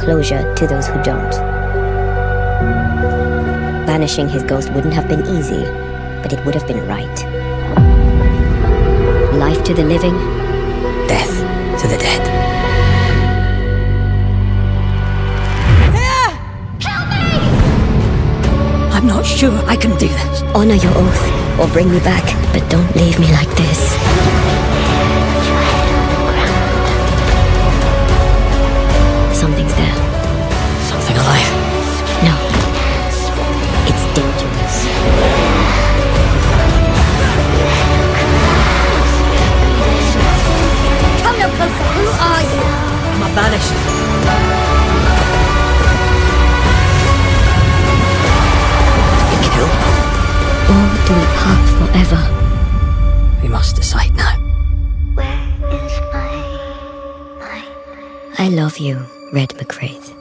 closure to those who don't. Banishing his ghost wouldn't have been easy, but it would have been right. Life to the living, Death to the dead. I'm not sure I can do this. honor your oath or bring me back, but don't leave me like this. Something's there. Something alive. No. It's dangerous. Come no closer. Who are you? I'm a banisher. You kill? Or do we part forever? We must decide now. Where is my mind? I love you, Red McCraith.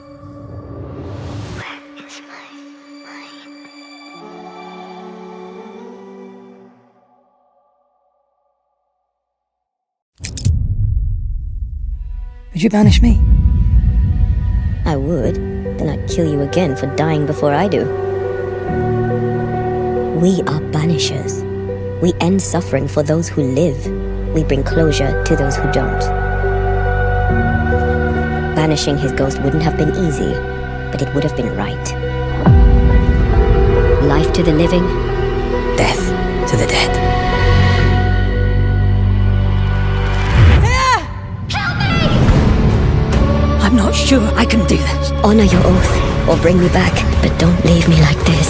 Where is my mind? Would you banish me? I would, then I'd kill you again for dying before I do. We are banishers. We end suffering for those who live. We bring closure to those who don't. Banishing his ghost wouldn't have been easy, but it would have been right. Life to the living, Death to the dead. I'm not sure I can do this. honor your oath or bring me back, but don't leave me like this.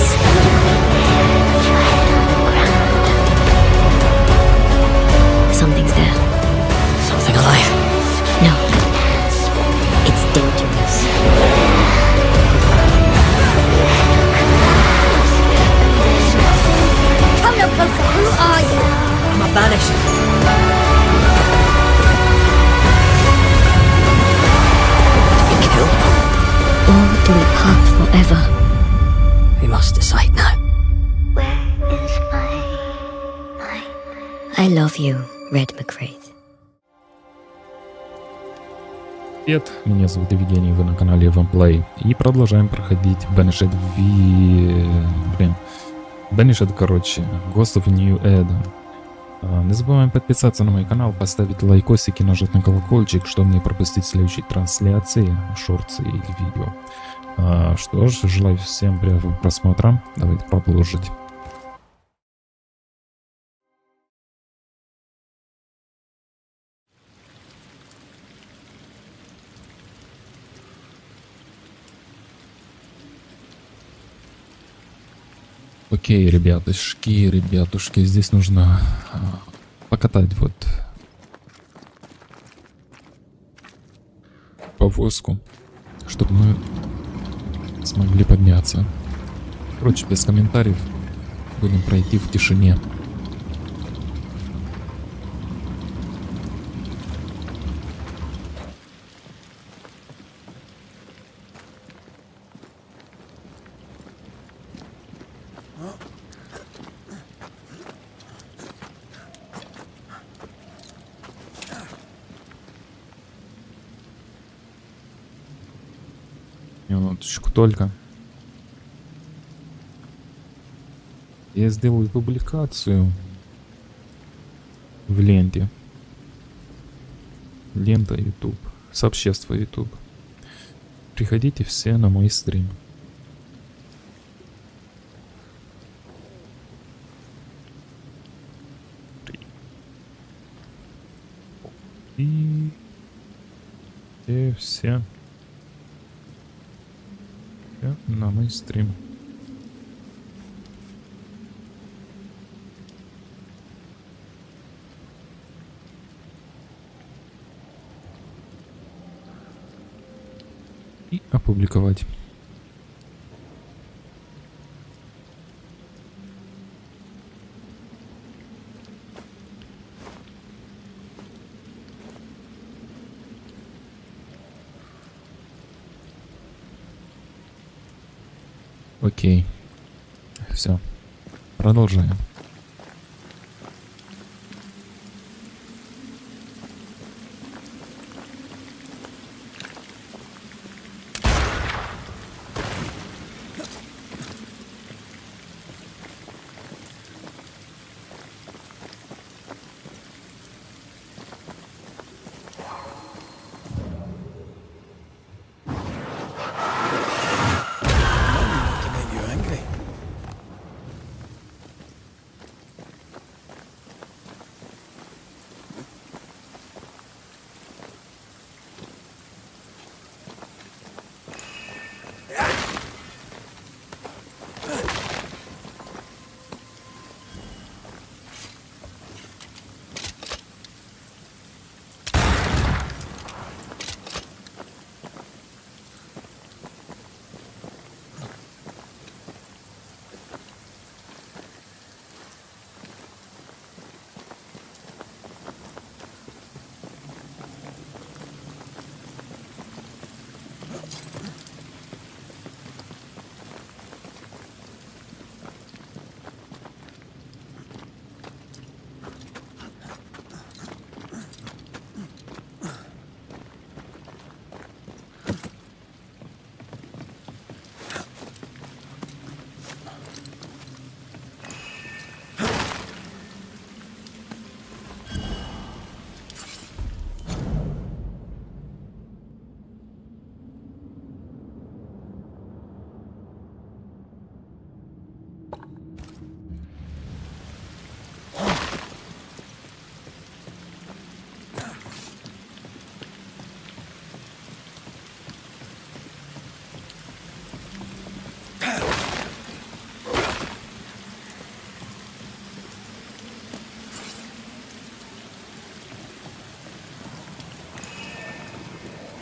Something's there. Something alive. No. It's dangerous. Come no closer. Who are you? I'm a banisher. You kill? Or do we part forever? We must decide now. Where is my mind? I love you, Red McCraith. Привет, меня зовут Евгений, вы на канале Play и продолжаем проходить Banishers Banishers, короче, Ghost of New Эдем. Не забываем подписаться на мой канал, поставить лайкосик и нажать на колокольчик, чтобы не пропустить следующие трансляции, шорты или видео. Что ж, желаю всем приятного просмотра, давайте продолжить. Окей, ребятушки, здесь нужно покатать вот повозку, чтобы мы смогли подняться. Короче, без комментариев будем пройти в тишине. Минуточку только. Я сделаю публикацию в ленте. Лента YouTube. Сообщество YouTube. Приходите все на мой стрим. И все на мой стрим. И опубликовать. Окей. Все. Продолжаем.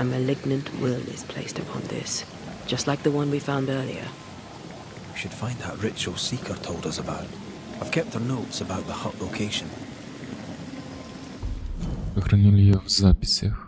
malignant will is placed upon this, just like the one we found earlier. We should find that ritual Seeker told us about. I've kept her notes about the hut location. Сохранил ее в записях.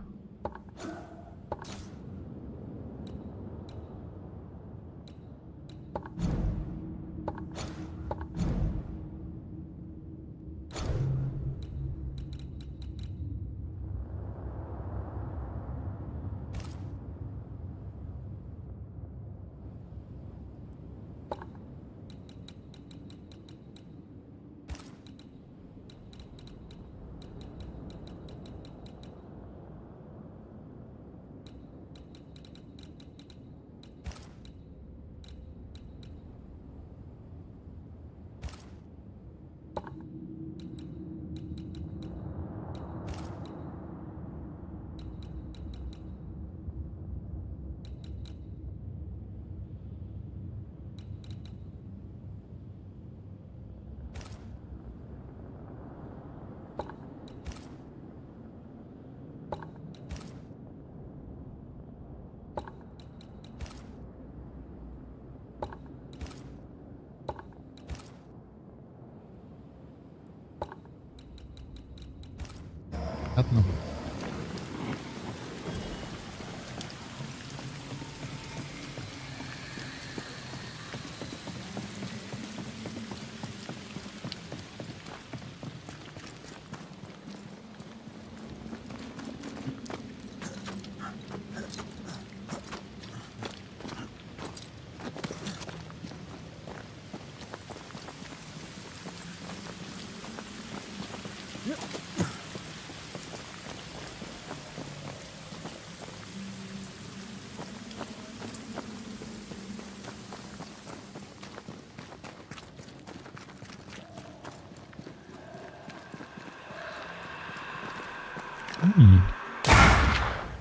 Одно.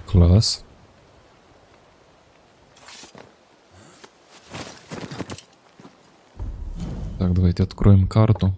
Класс. Так, давайте откроем карту.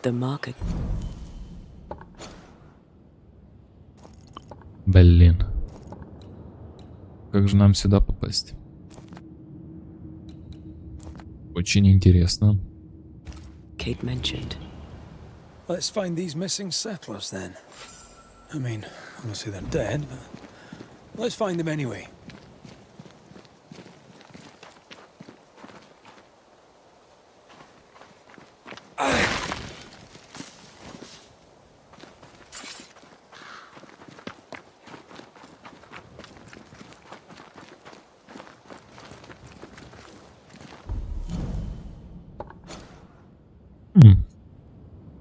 The market. Блин. Как же нам сюда попасть? Очень интересно. Kate mentioned. Let's find these missing settlers then. I mean, obviously they're dead, but let's find them anyway.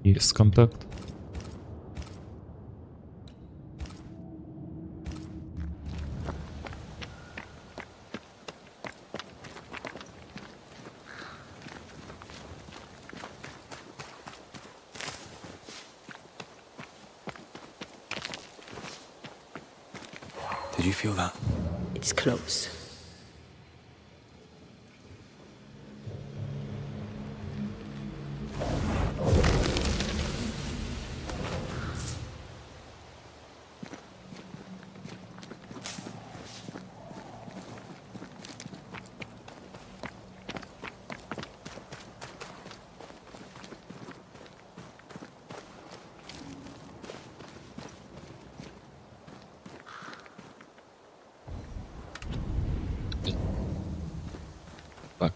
Есть контакт. Did you feel that? It's close. Так.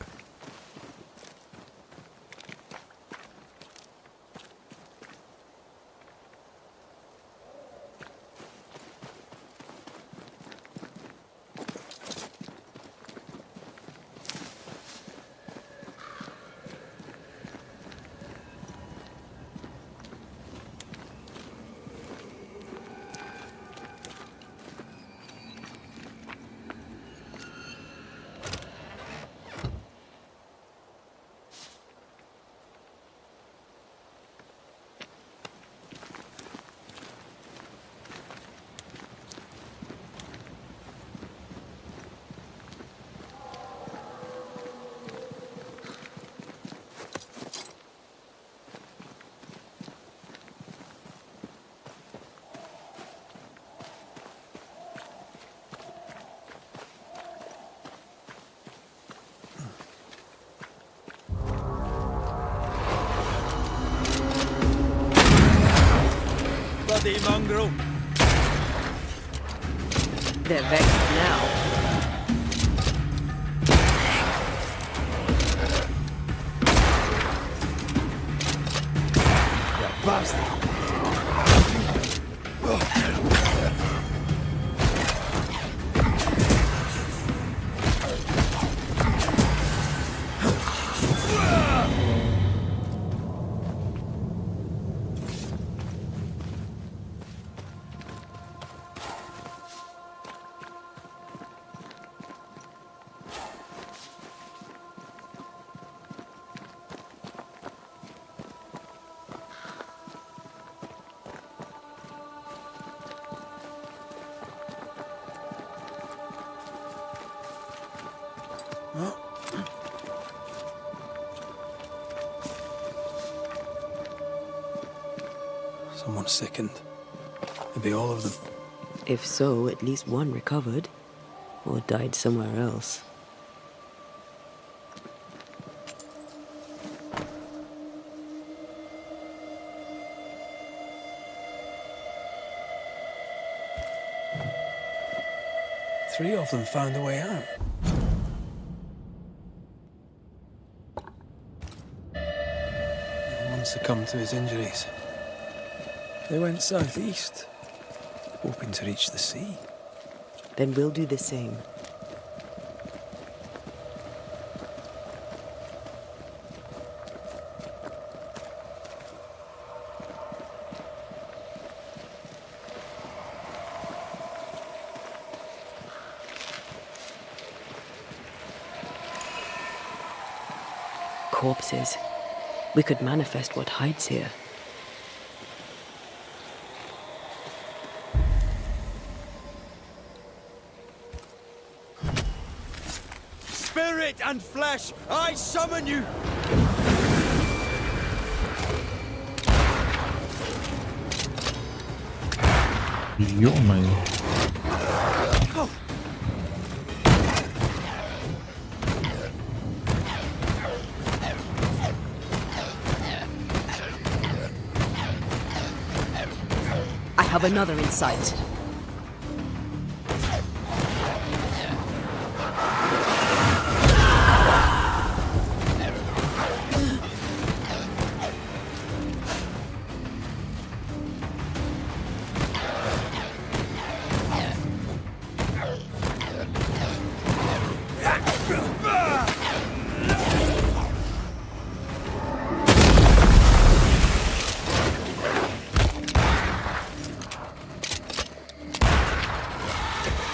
Bloody mongrel. They're vexed now. You bastard. Someone sickened. Maybe all of them. If so, at least one recovered. Or died somewhere else. Three of them found a way out. One succumbed to his injuries. They went southeast, hoping to reach the sea. Then we'll do the same. Corpses. We could manifest what hides here. Spirit and flesh, I summon you! Ё-моё. I have another in sight.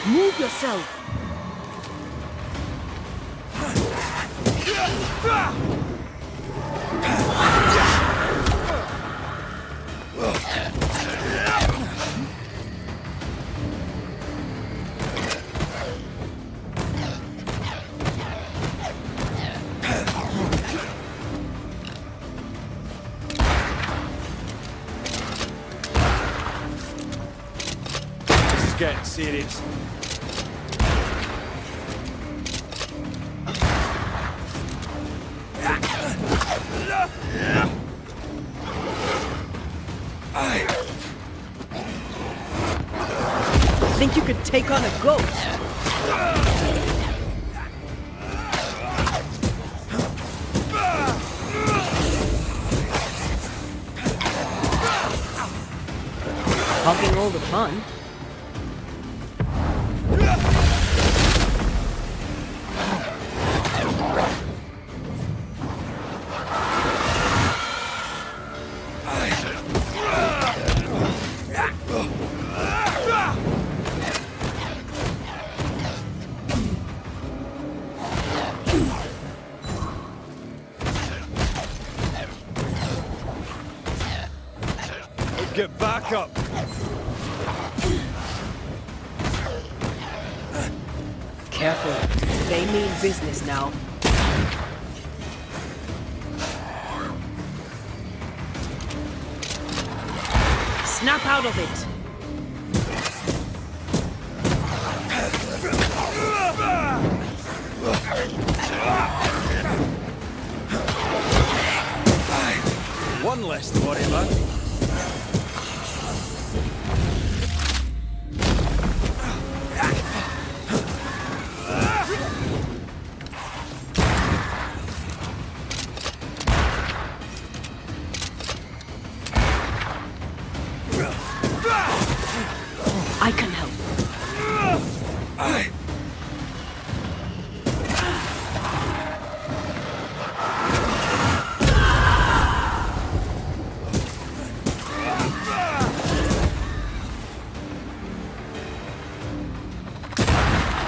Move yourself! This is getting serious. Think you could take on a ghost? all the fun. Get back up! Careful. They mean business now. Snap out of it! One less to worry about. I can help.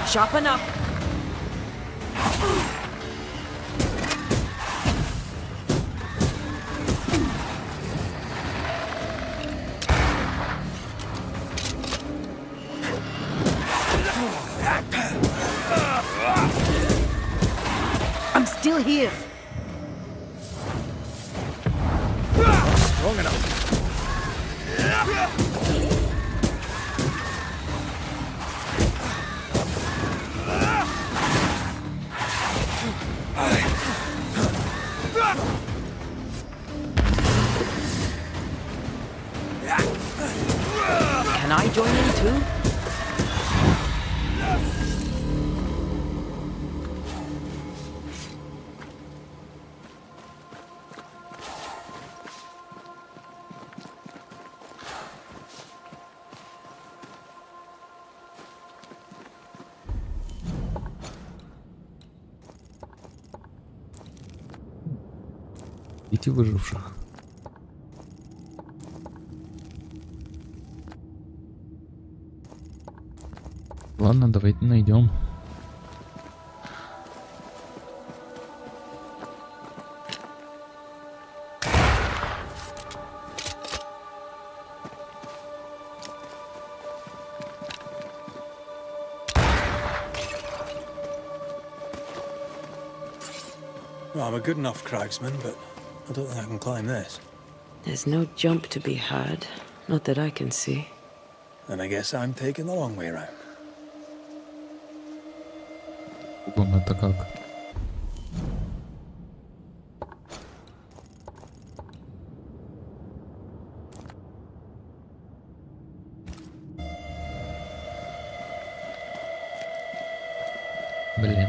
Sharpen up. I'm still here. Strong enough. Can I join in too? Идти выживших. Ладно, давайте найдем. Well, I'm a good enough cragsman, but I don't think I can climb this. There's no jump to be had. Not that I can see. Then I guess I'm taking the long way round. Вон это как. Блин.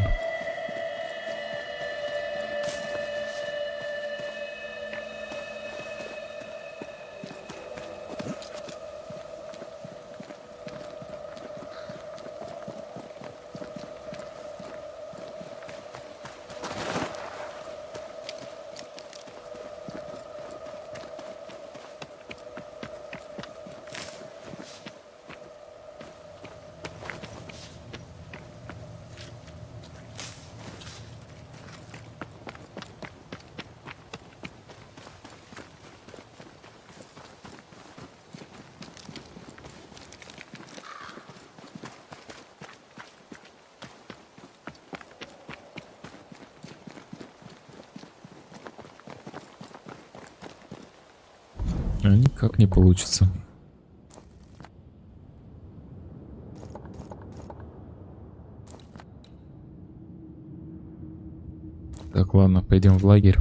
А никак не получится. Так, ладно, пойдем в лагерь.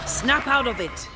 Snap out of it!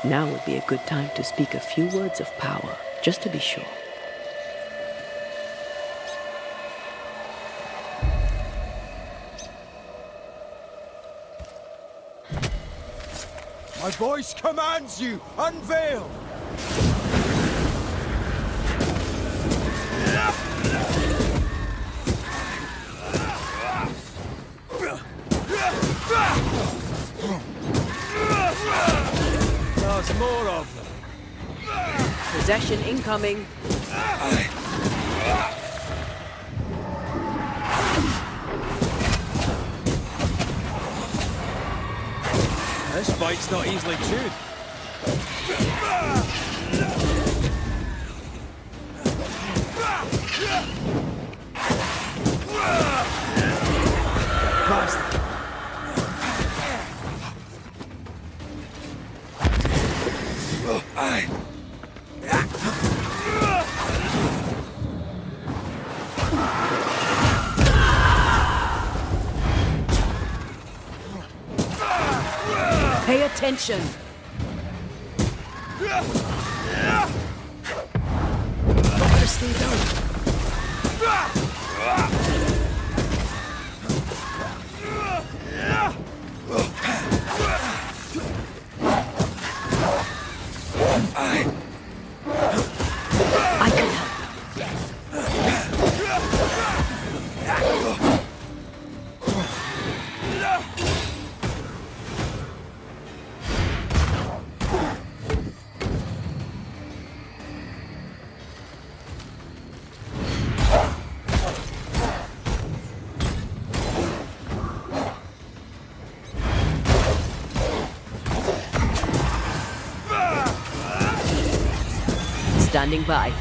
Now would be a good time to speak a few words of power, just to be sure. My voice commands you! Unveil! There's more of them. Possession incoming. This fight's not easily chewed. Past. Pay attention. Better stay down. I can help. Standing by.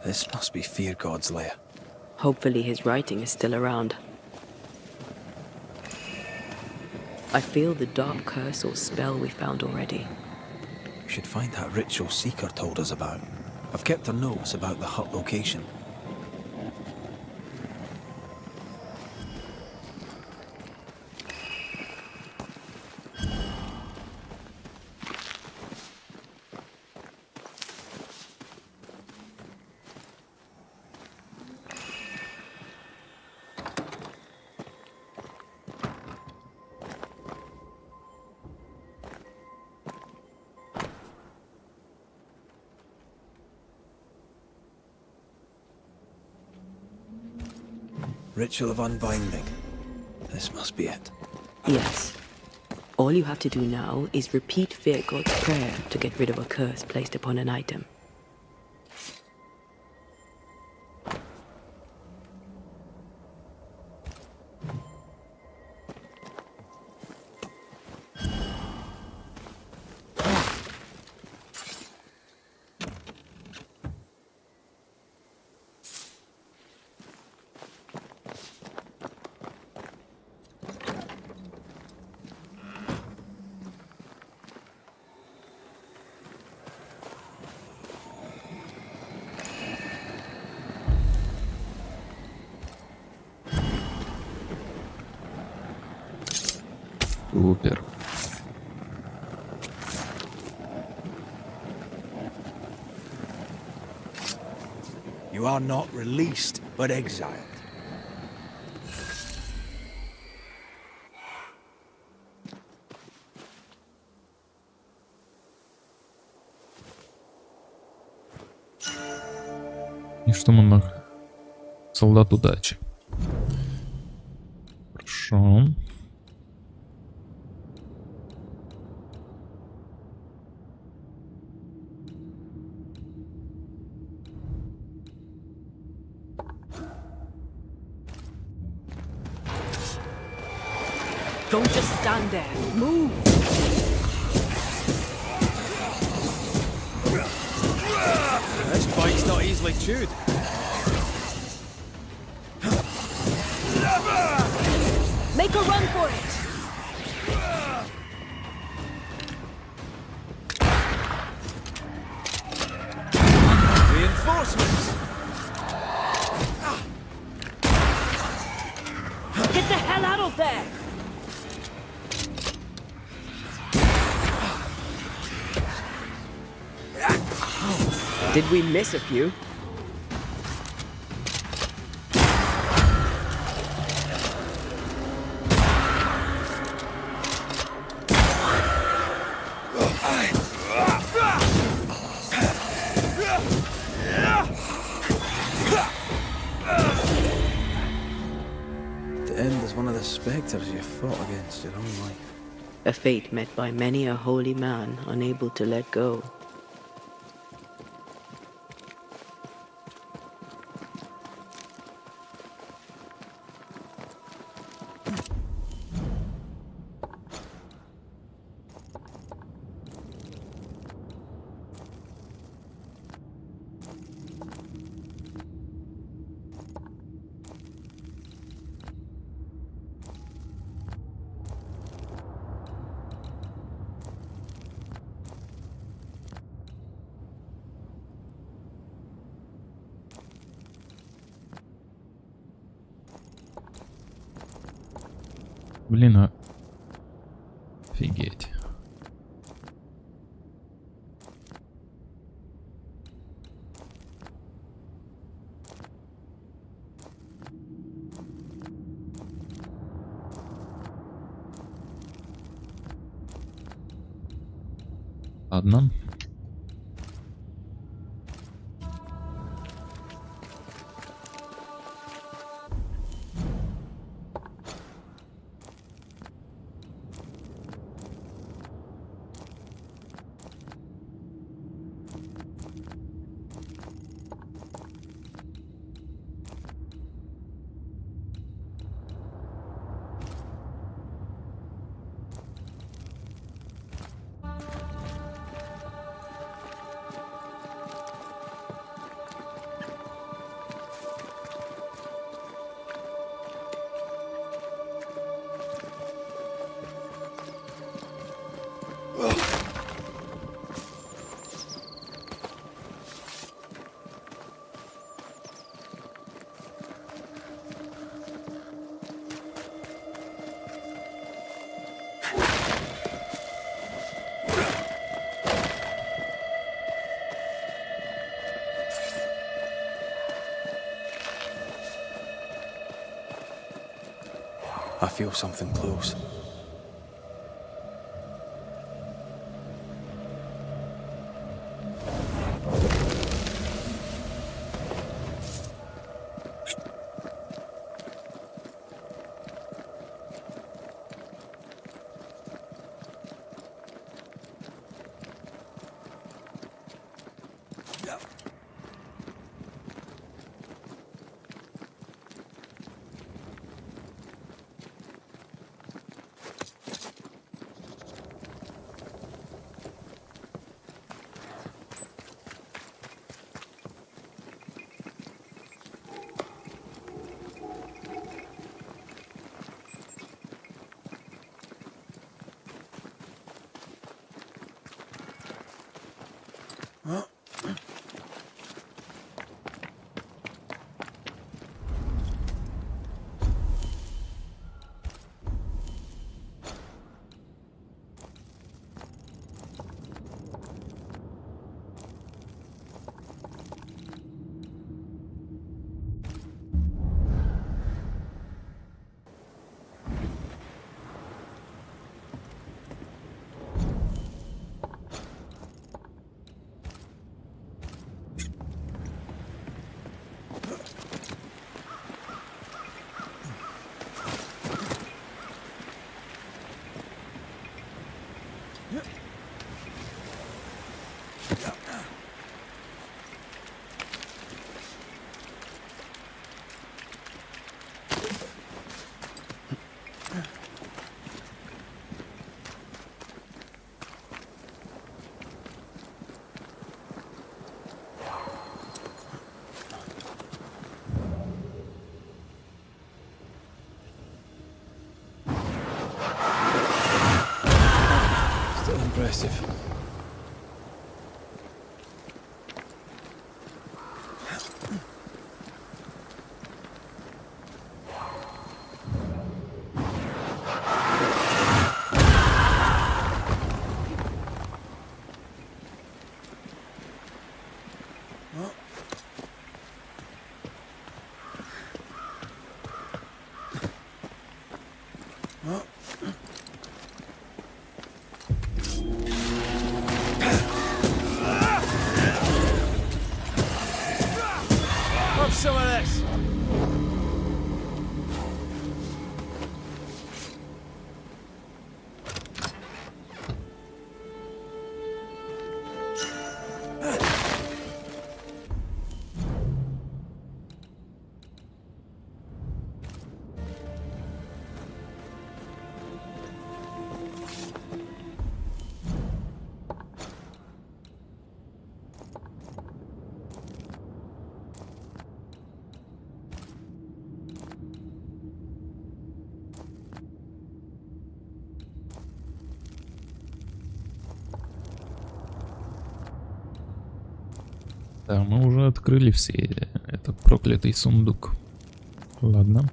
This must be Fear God's lair. Hopefully his writing is still around. I feel the dark curse or spell we found already. We should find that ritual Seeker told us about. I've kept her notes about the hut location. Ritual of unbinding. This must be it. Yes. All you have to do now is repeat Fear God's prayer to get rid of a curse placed upon an item. Супер. You are not released, but exiled. И что монах? Солдат удачи. Хорошо. Don't just stand there. Move! This bite's not easily chewed. Make a run for it! Reinforcements! Get the hell out of there! Did we miss a few? The end is one of the spectres you fought against your own life. A fate met by many a holy man unable to let go. Блин, офигеть. Ладно. I feel something close. impressive. Have some of this. Да, мы уже открыли все. Это проклятый сундук. Ладно.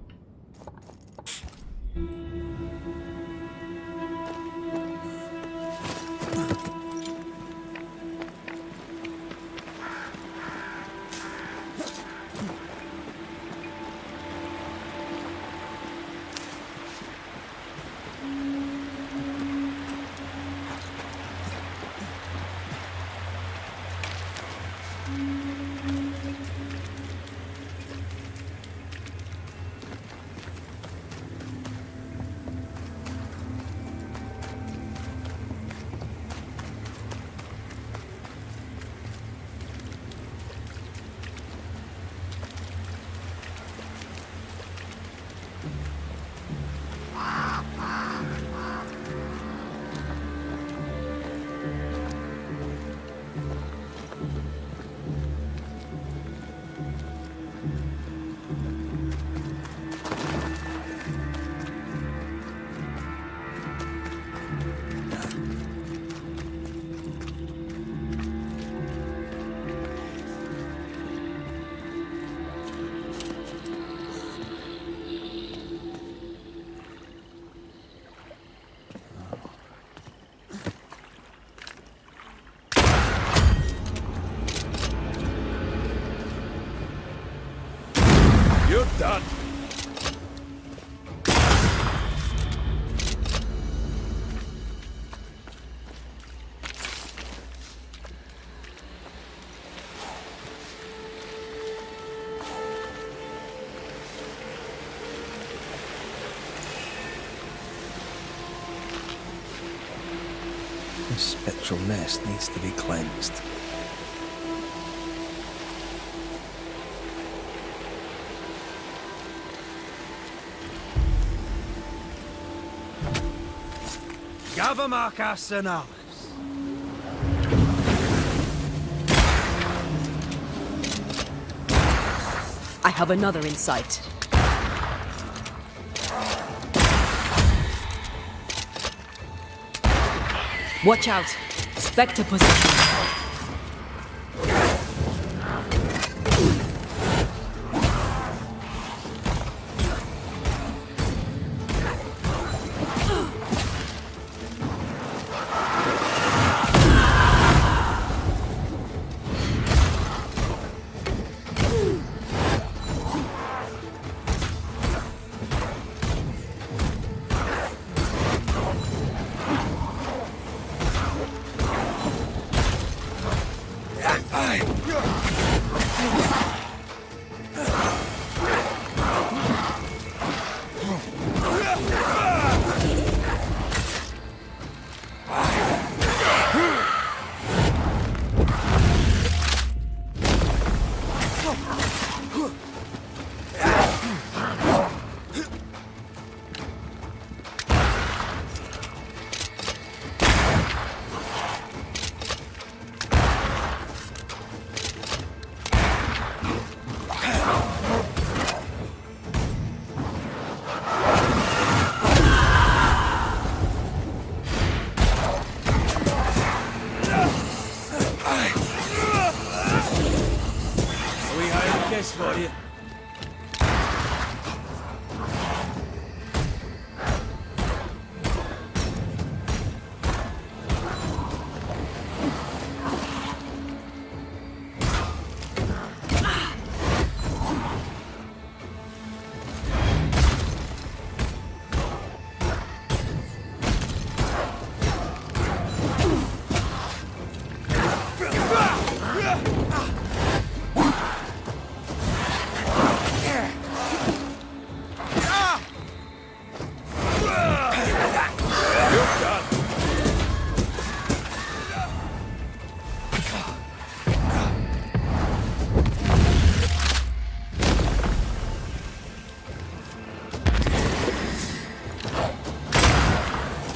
You're done. This spectral nest needs to be cleansed. Gavamarcas and Alice. I have another in sight. Watch out! Spectre position.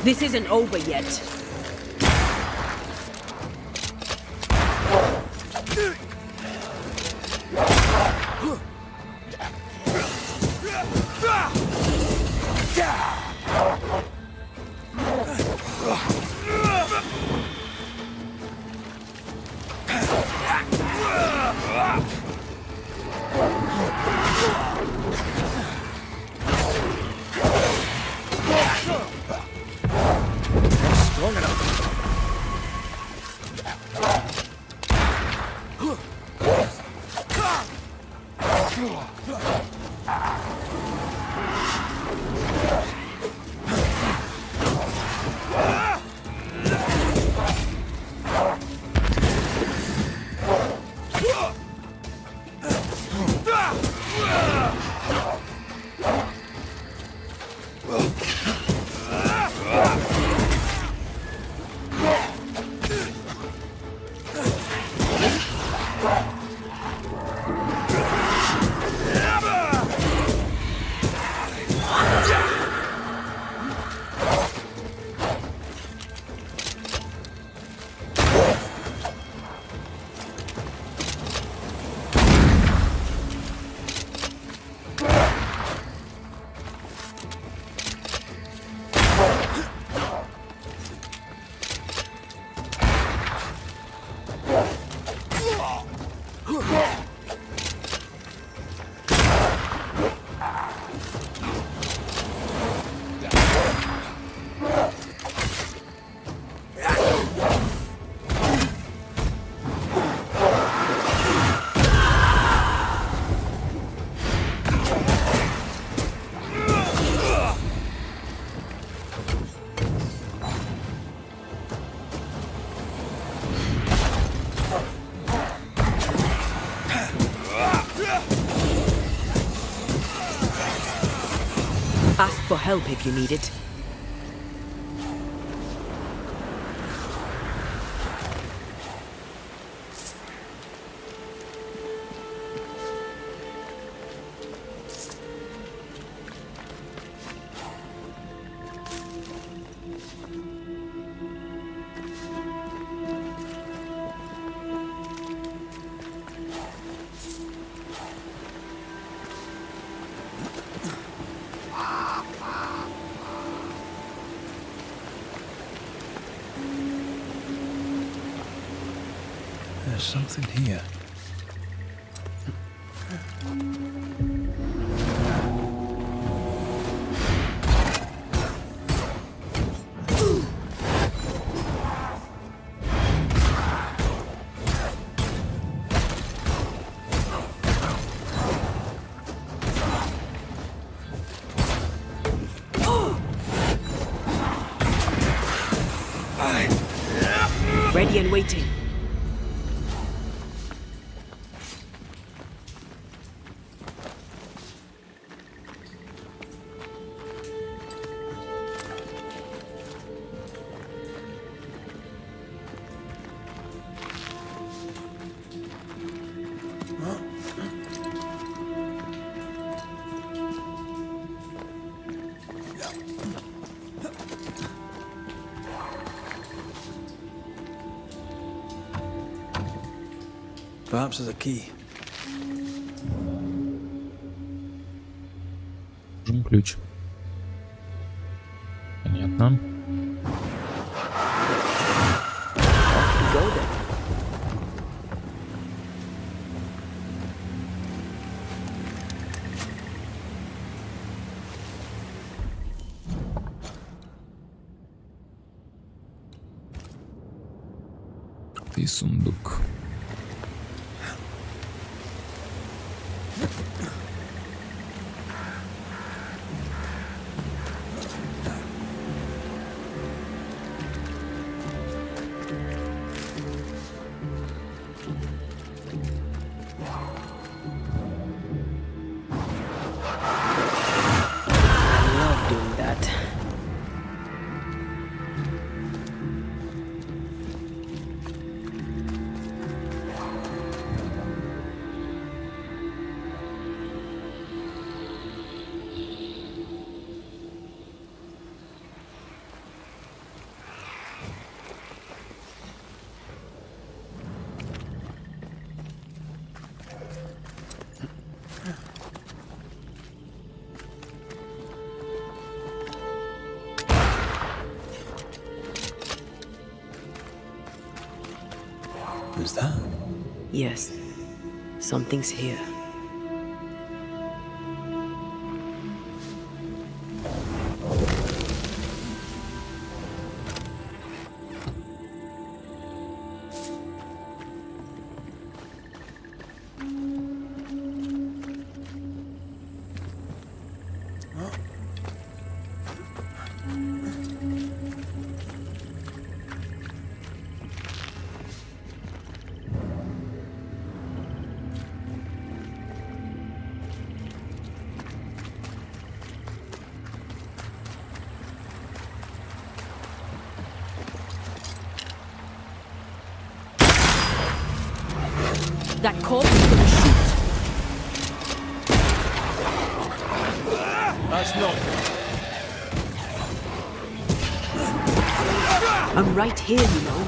This isn't over yet. Strong enough. Ask for help if you need it. There's something here. Ready and waiting. Perhaps there's a key. Жму ключ. Понятно. Году. Ты сундук. Love doing that. Who's that? Yes, something's here. That corpse is gonna shoot. That's not. I'm right here, you know.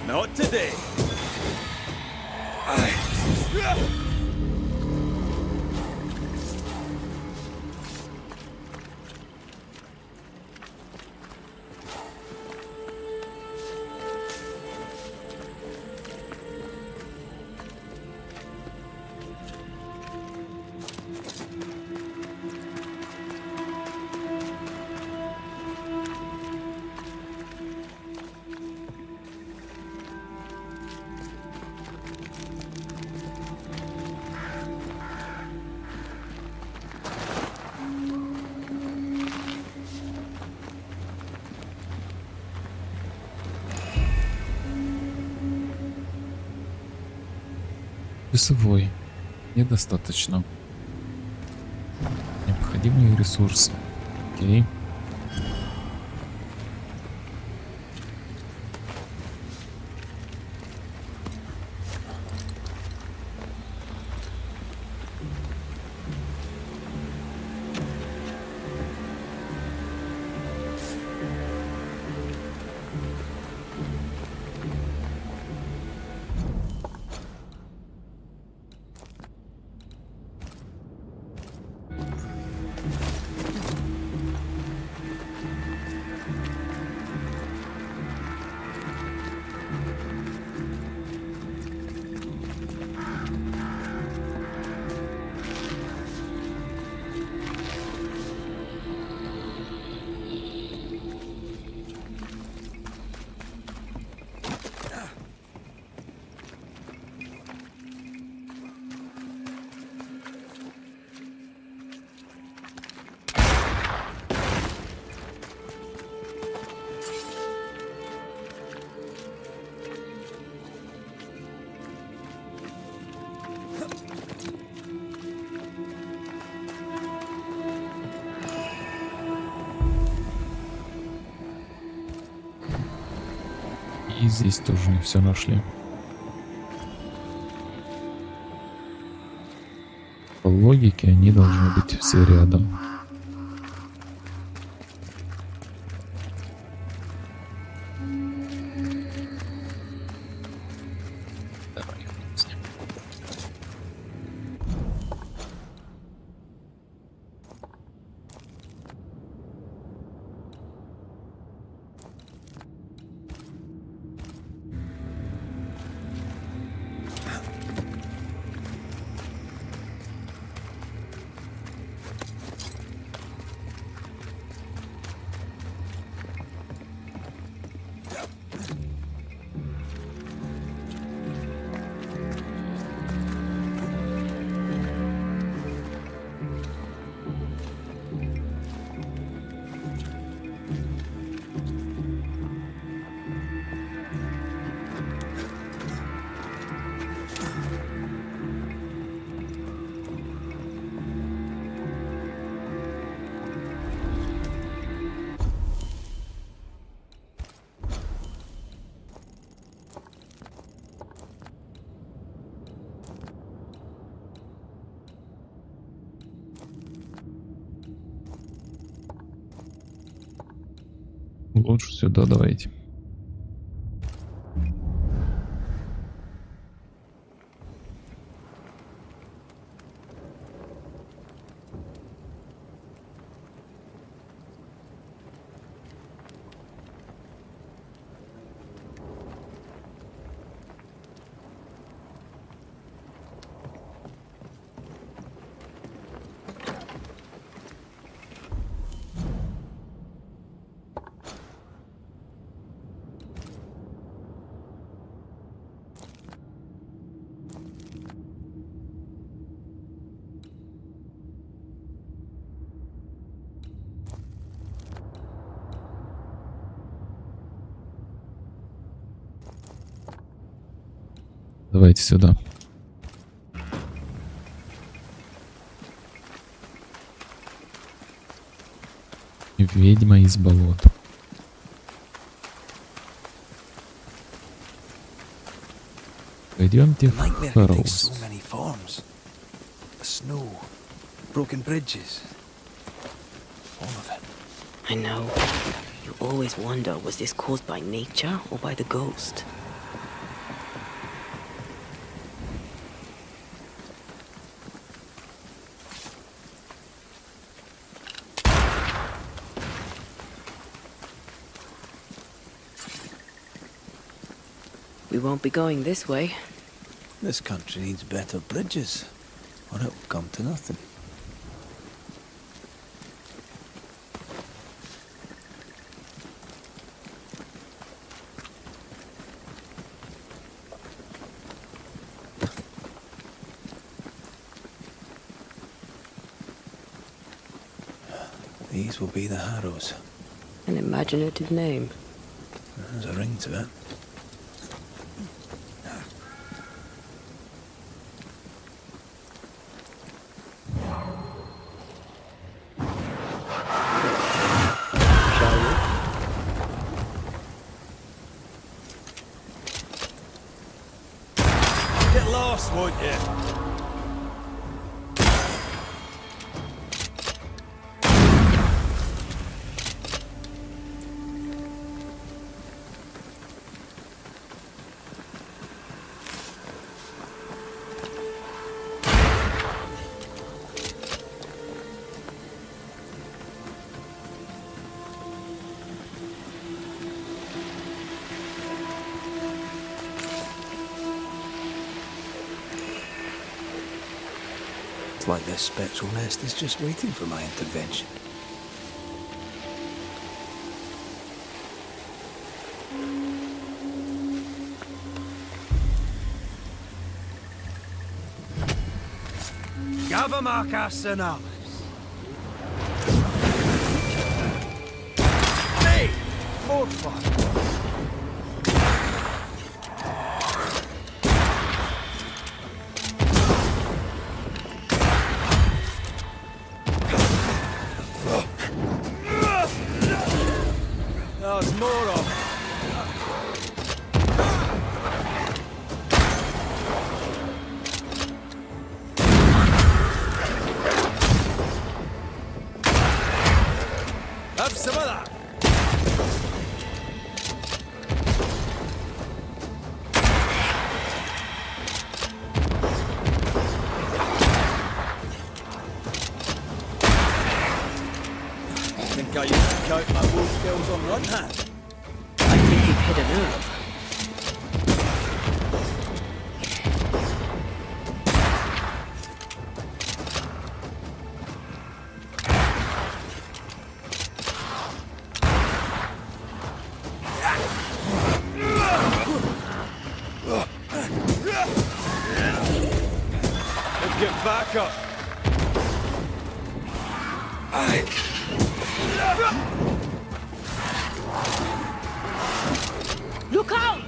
Not today. Часовой. Недостаточно. Необходимые ресурсы. Окей. И здесь тоже не все нашли. По логике они должны быть все рядом. Давай их вынесем. Лучше сюда давайте. Давайте сюда. Ведьма из болот. Пойдемте в Nightmare Хароус. takes so many forms. The snow, broken bridges, all of it. I know. You always wonder, was this caused by nature or by the ghost? We won't be going this way. This country needs better bridges, or it will come to nothing. These will be the Harrows. An imaginative name. There's a ring to it. Get lost, won't you? It's like this spectral nest is just waiting for my intervention. Gavamarcas Sinalis. Hey! More fun. There's more of it. Have some of that. I think I used to count my wolf skills on one hand. I think you've hit a nerve. Let's get back up. Look out!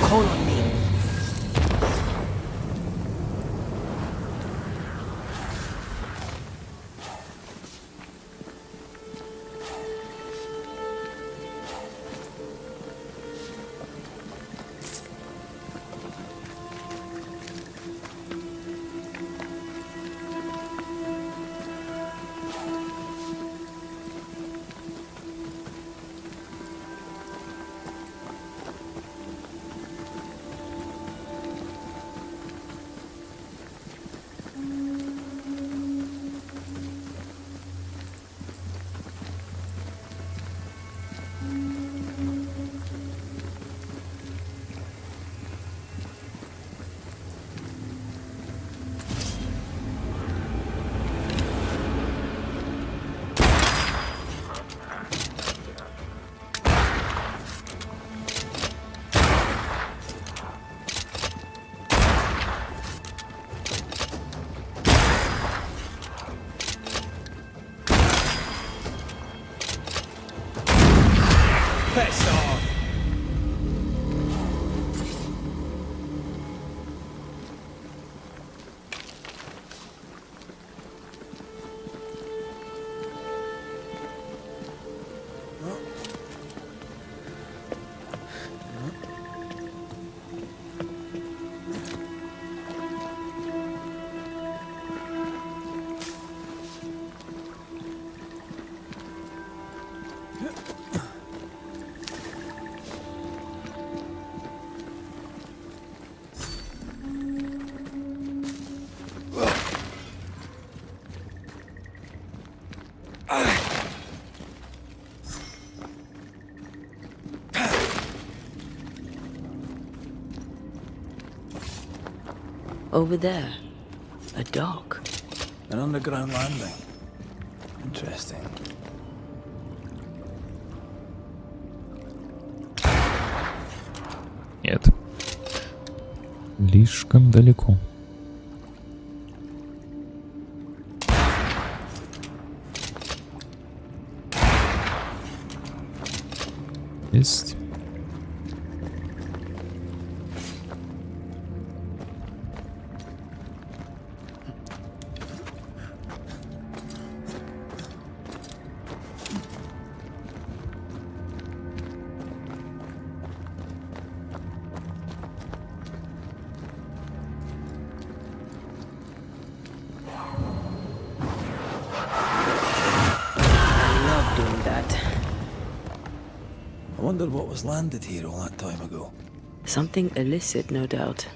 Call on me. Over there, a dock. An underground landing. Interesting. Нет. Слишком далеко. Есть. Love doing that. I wondered what was landed here all that time ago. Something illicit, no doubt.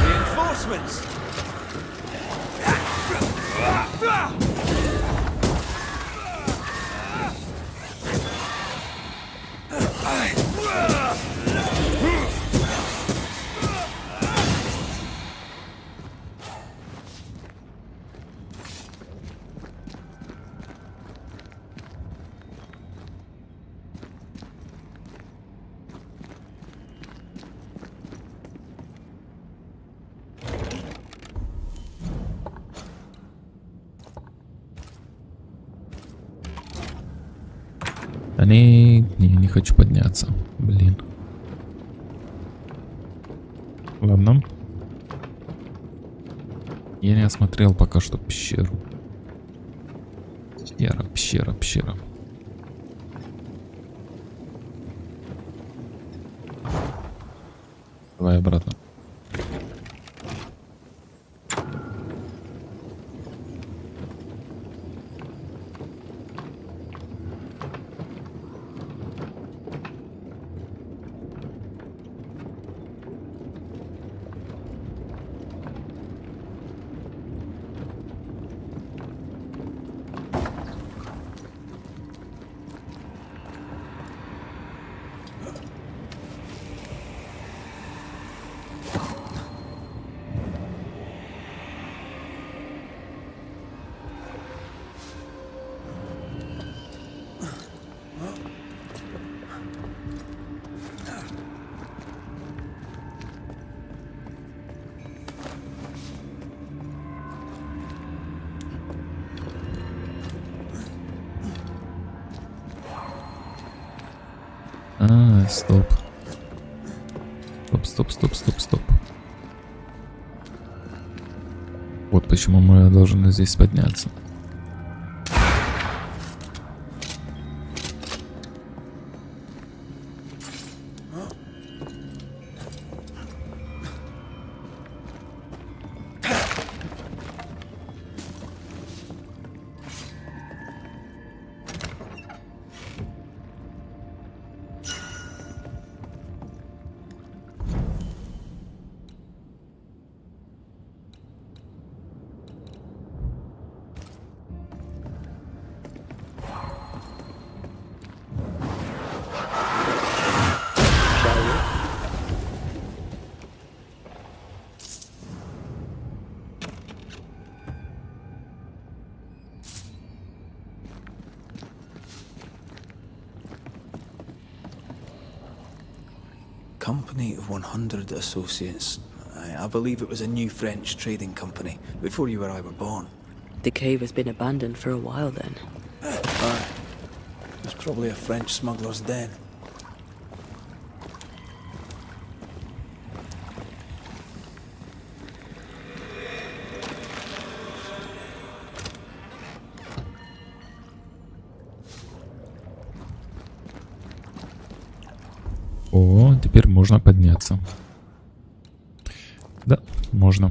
Reinforcements! Да не хочу подняться. Блин. Ладно. Я не осмотрел пока что пещеру. Пещера. Давай обратно. Стоп. Стоп. Вот почему мы должны здесь подняться. Company of 100 associates. I believe it was a new French trading company before you or I were born. The cave has been abandoned for a while then. Aye. It was probably a French smuggler's den. О, теперь можно подняться. Да, можно.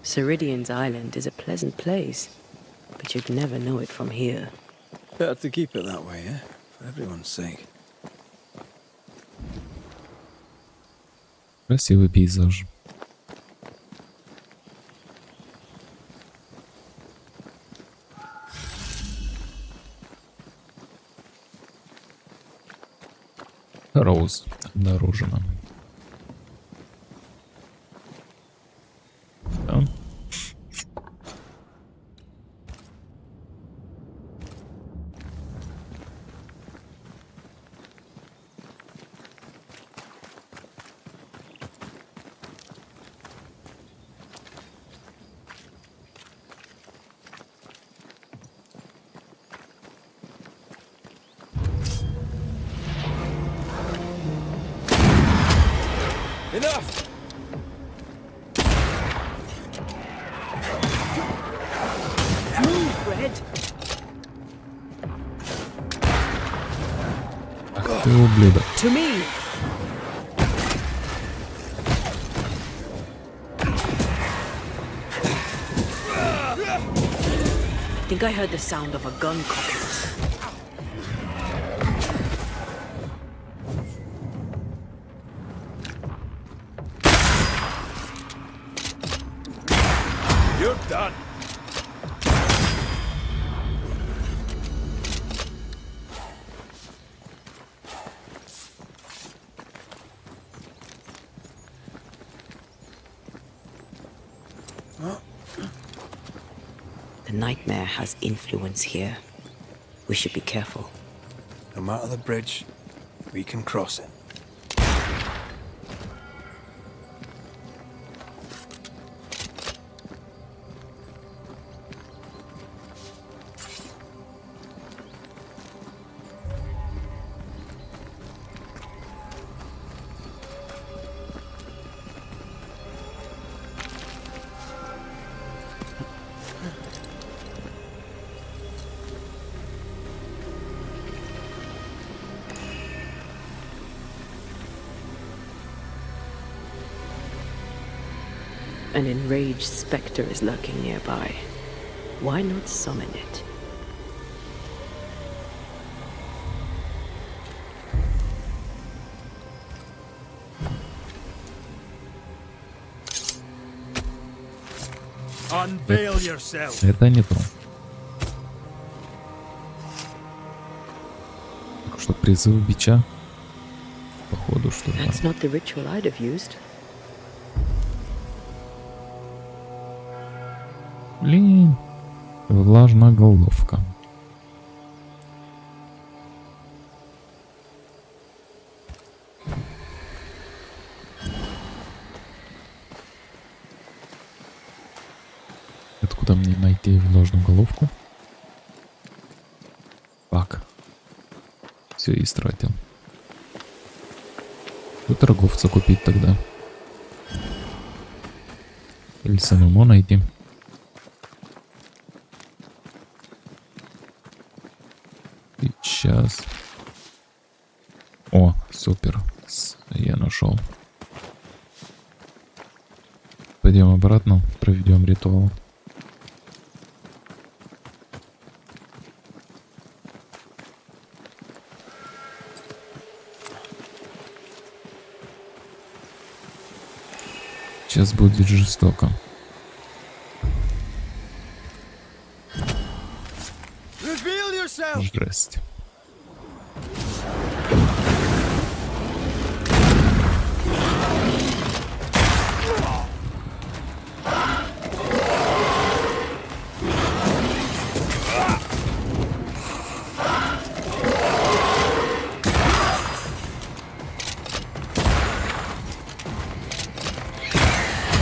Ceridian's island is a pleasant place, but you'd never know it from here. Better to keep it that way, eh? For everyone's sake. Красивый пейзаж. Роуз обнаружена. Да. Enough! Move, Red! Ах ты ублюдок. To me! I think I heard the sound of a gun cocking. You're done. The nightmare has influence here. We should be careful. No matter the bridge, we can cross it. An enraged spectre is lurking nearby. Why not summon it? Unveil yourself. Это не то. Так что призыв бича? Походу, что да. That's not the ritual I'd have used. Блин. Влажная головка. Откуда мне найти влажную головку? Фак. Все, истратил. У торговца купить тогда. Или самому найти. Сейчас. О, супер. Я нашел. Пойдем обратно, проведем ритуал. Сейчас будет жестоко. Жесть.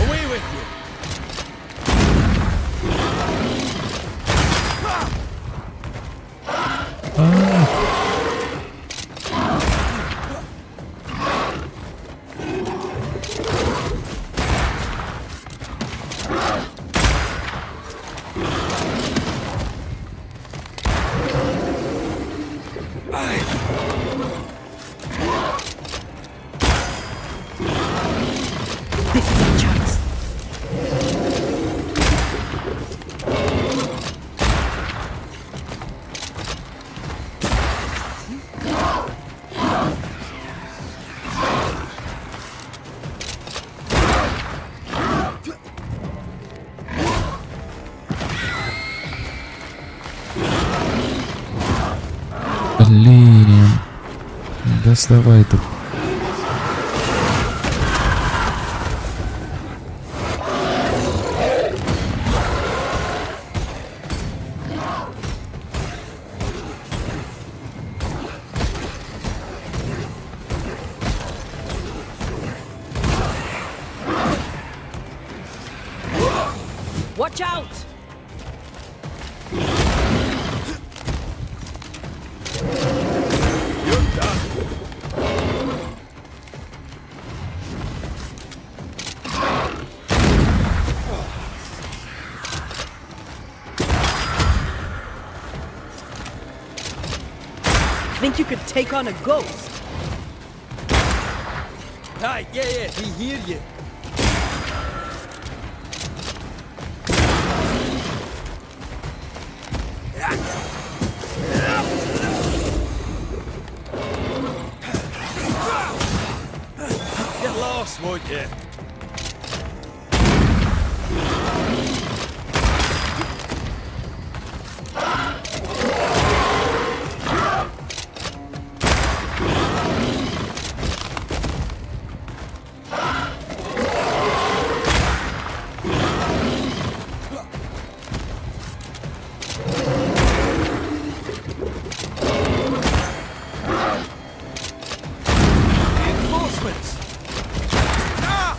Away with you. This is our chance. Блин. Доставай тут. Watch out! Think you could take on a ghost? Aye, yeah, he hear you. Get lost, won't you? Reinforcements! Ah!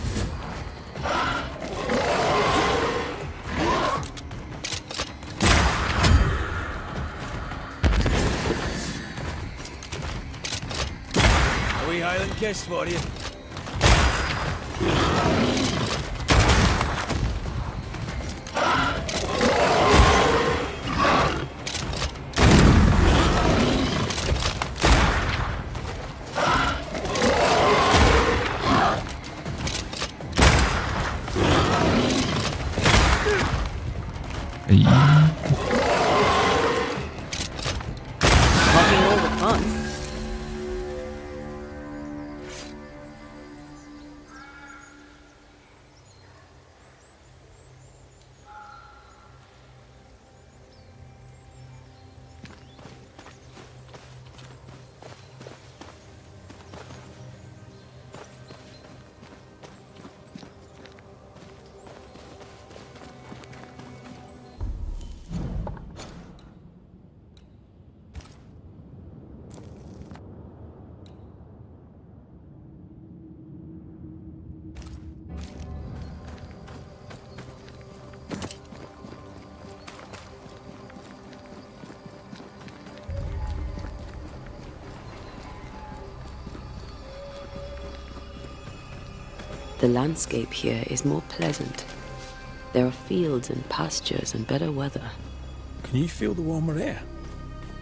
A wee Highland kiss for you. Ай. Having all the fun. The landscape here is more pleasant. There are fields and pastures and better weather. Can you feel the warmer air?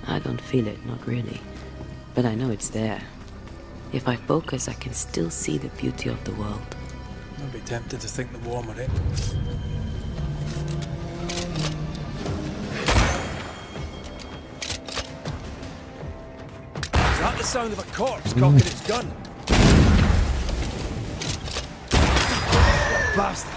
I don't feel it, not really. But I know it's there. If I focus, I can still see the beauty of the world. I'd be tempted to think the warmer air. Is that the sound of a corpse cocking its gun? Bastard!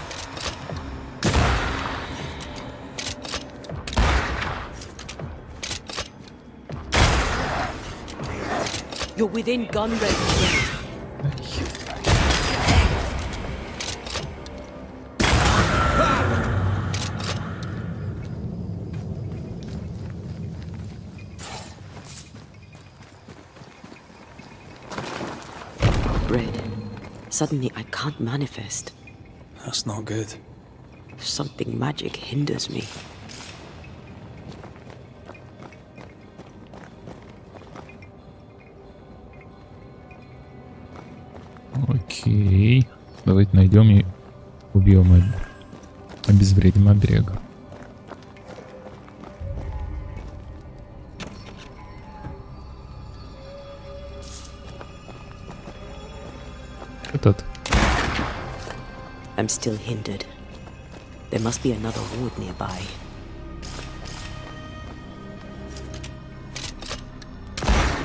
You're within gun range. Red. Suddenly I can't manifest. That's not good. Something magic hinders me. Окей. Давайте найдем и убьем, обезвредим оберег. Этот. I'm still hindered. There must be another ward nearby.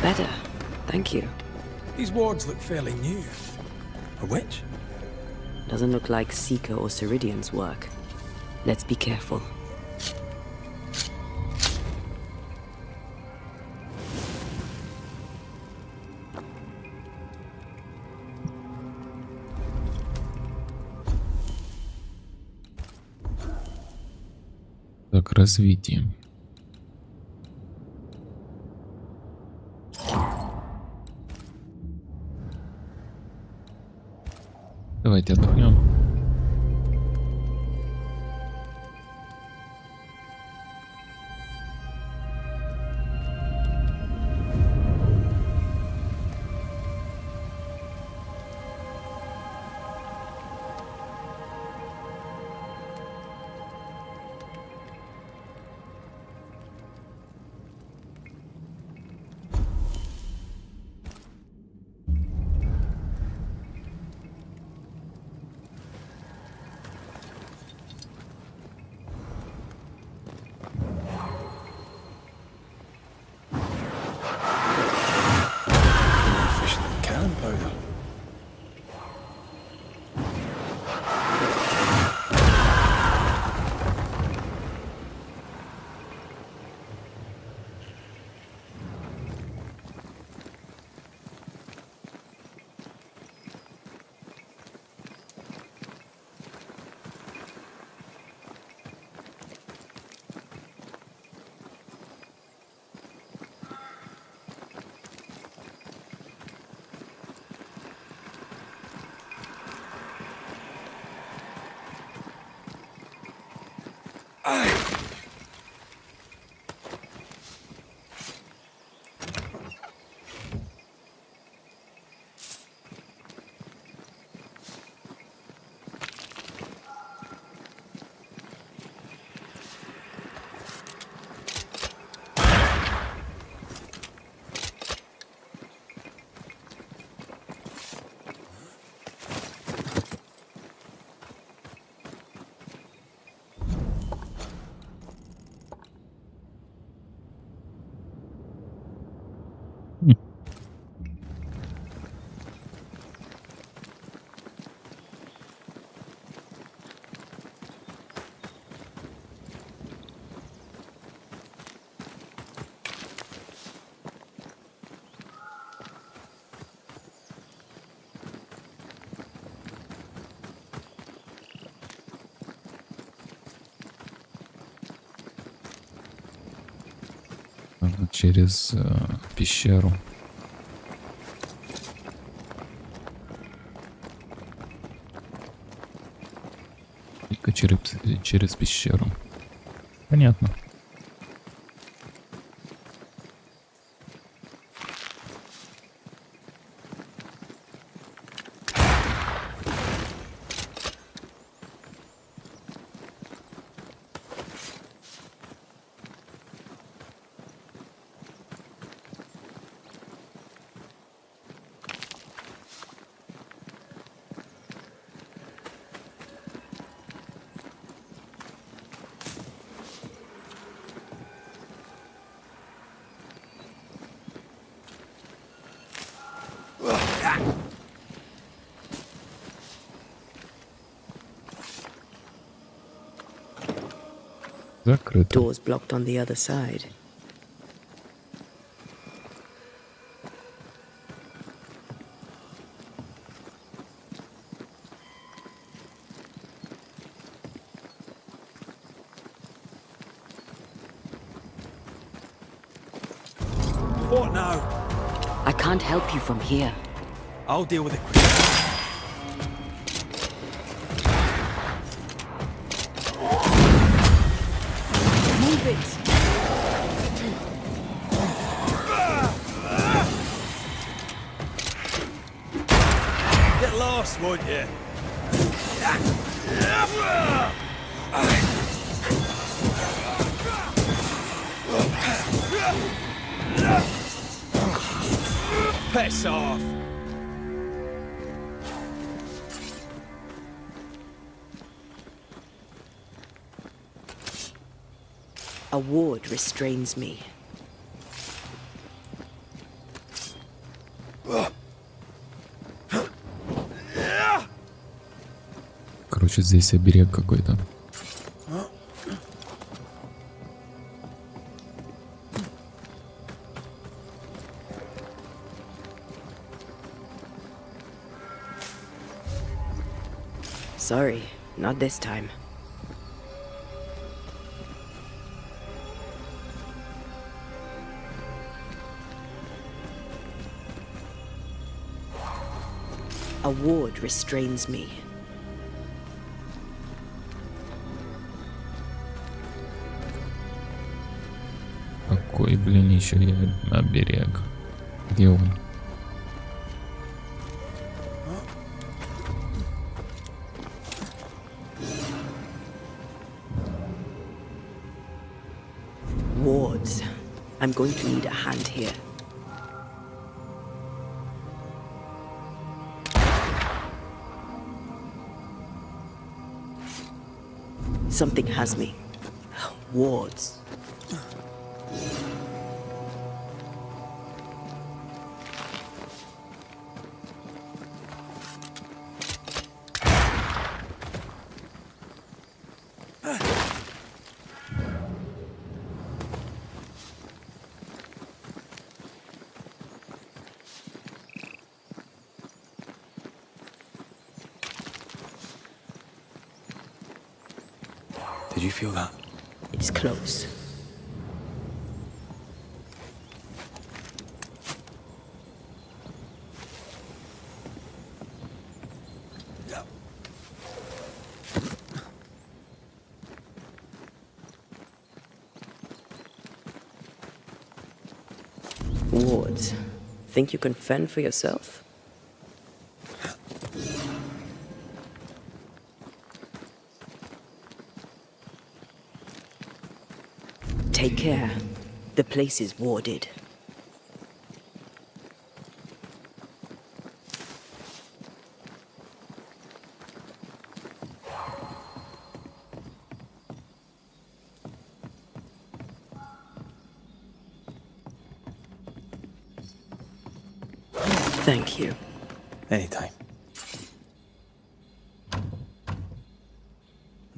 Better. Thank you. These wards look fairly new. A witch? Doesn't look like Seeker or Ceridian's work. Let's be careful. Так, развитие. Давайте отдохнем. Через пещеру. Только через пещеру. Понятно. Закрыто. Door's blocked on the other side. What now? I can't help you from here. I'll deal with it quick. Move it! Get lost, won't you? Piss off! A ward restrains me. Короче, здесь оберег какой-то. Sorry, not this time. A ward restrains me. Какой, блин, еще оберег? Где он? Wards. I'm going to need a hand here. Something has me. Wards. Did you feel that? It's close. Wards. Think you can fend for yourself? Take care. The place is warded. Thank you. Anytime.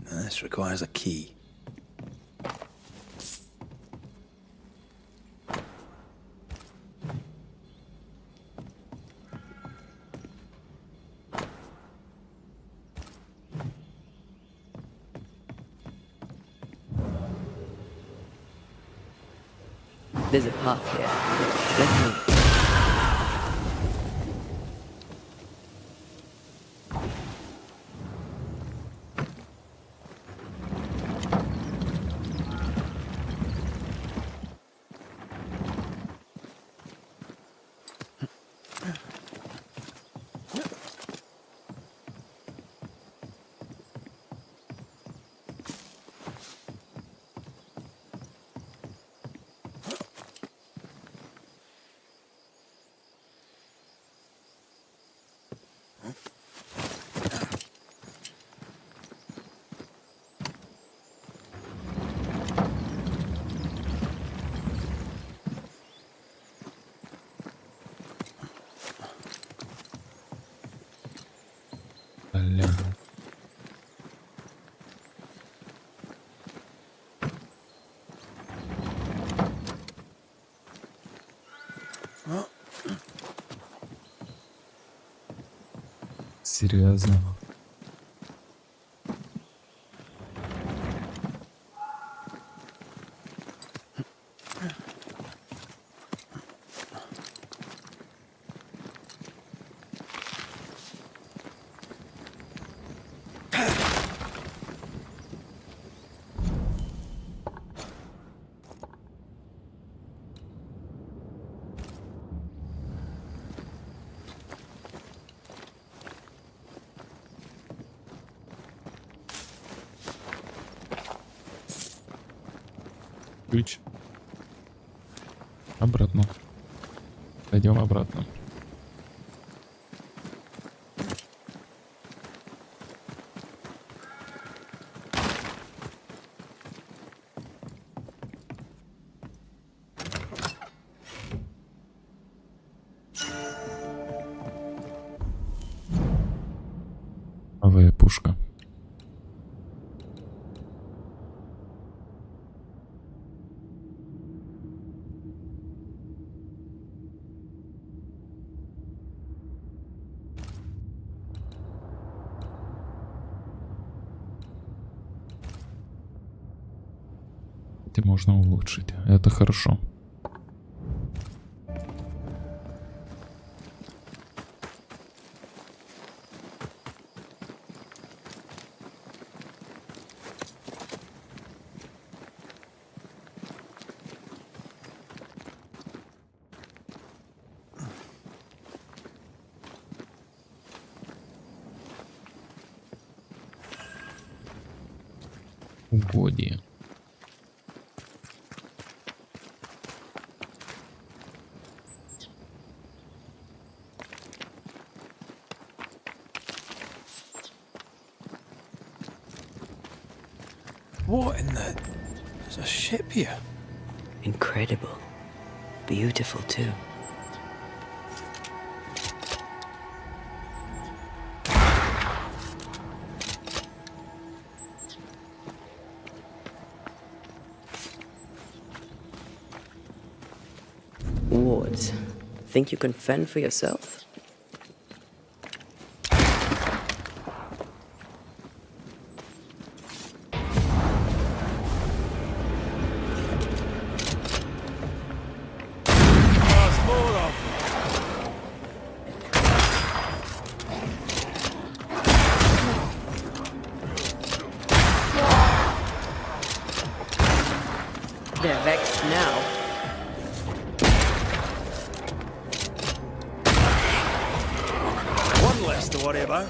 Now, this requires a key. There's a path here. Let me. Бля. Серьезно? Ключ. Обратно. Пойдем обратно. ловушка. Это можно улучшить. Это хорошо. Угодье. What in the... There's a ship here. Incredible. Beautiful, too. Wards, think you can fend for yourself? There's more of They're vexed now. one less to worry about.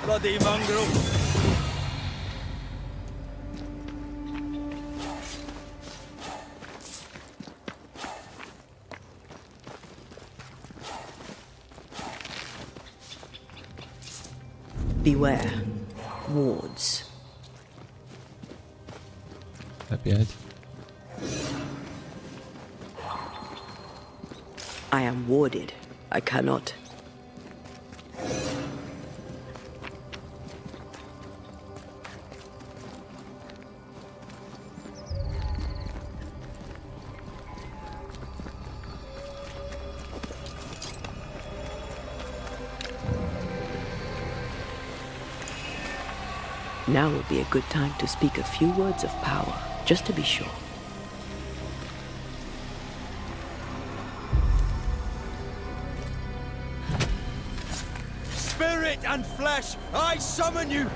Bloody mongrel. Beware. Wards. Опять. I am warded. I cannot. Now would be a good time to speak a few words of power, just to be sure. Spirit and flesh, I summon you.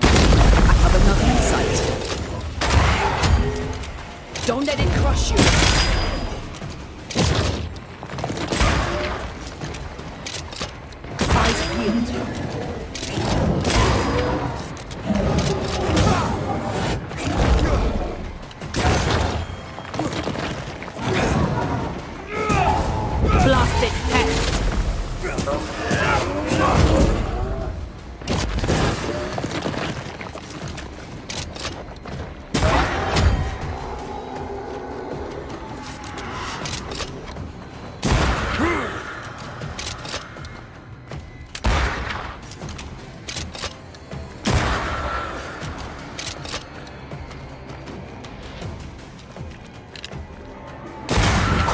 I have another insight. Don't let it crush you. Eyes peeled. Blasted pest.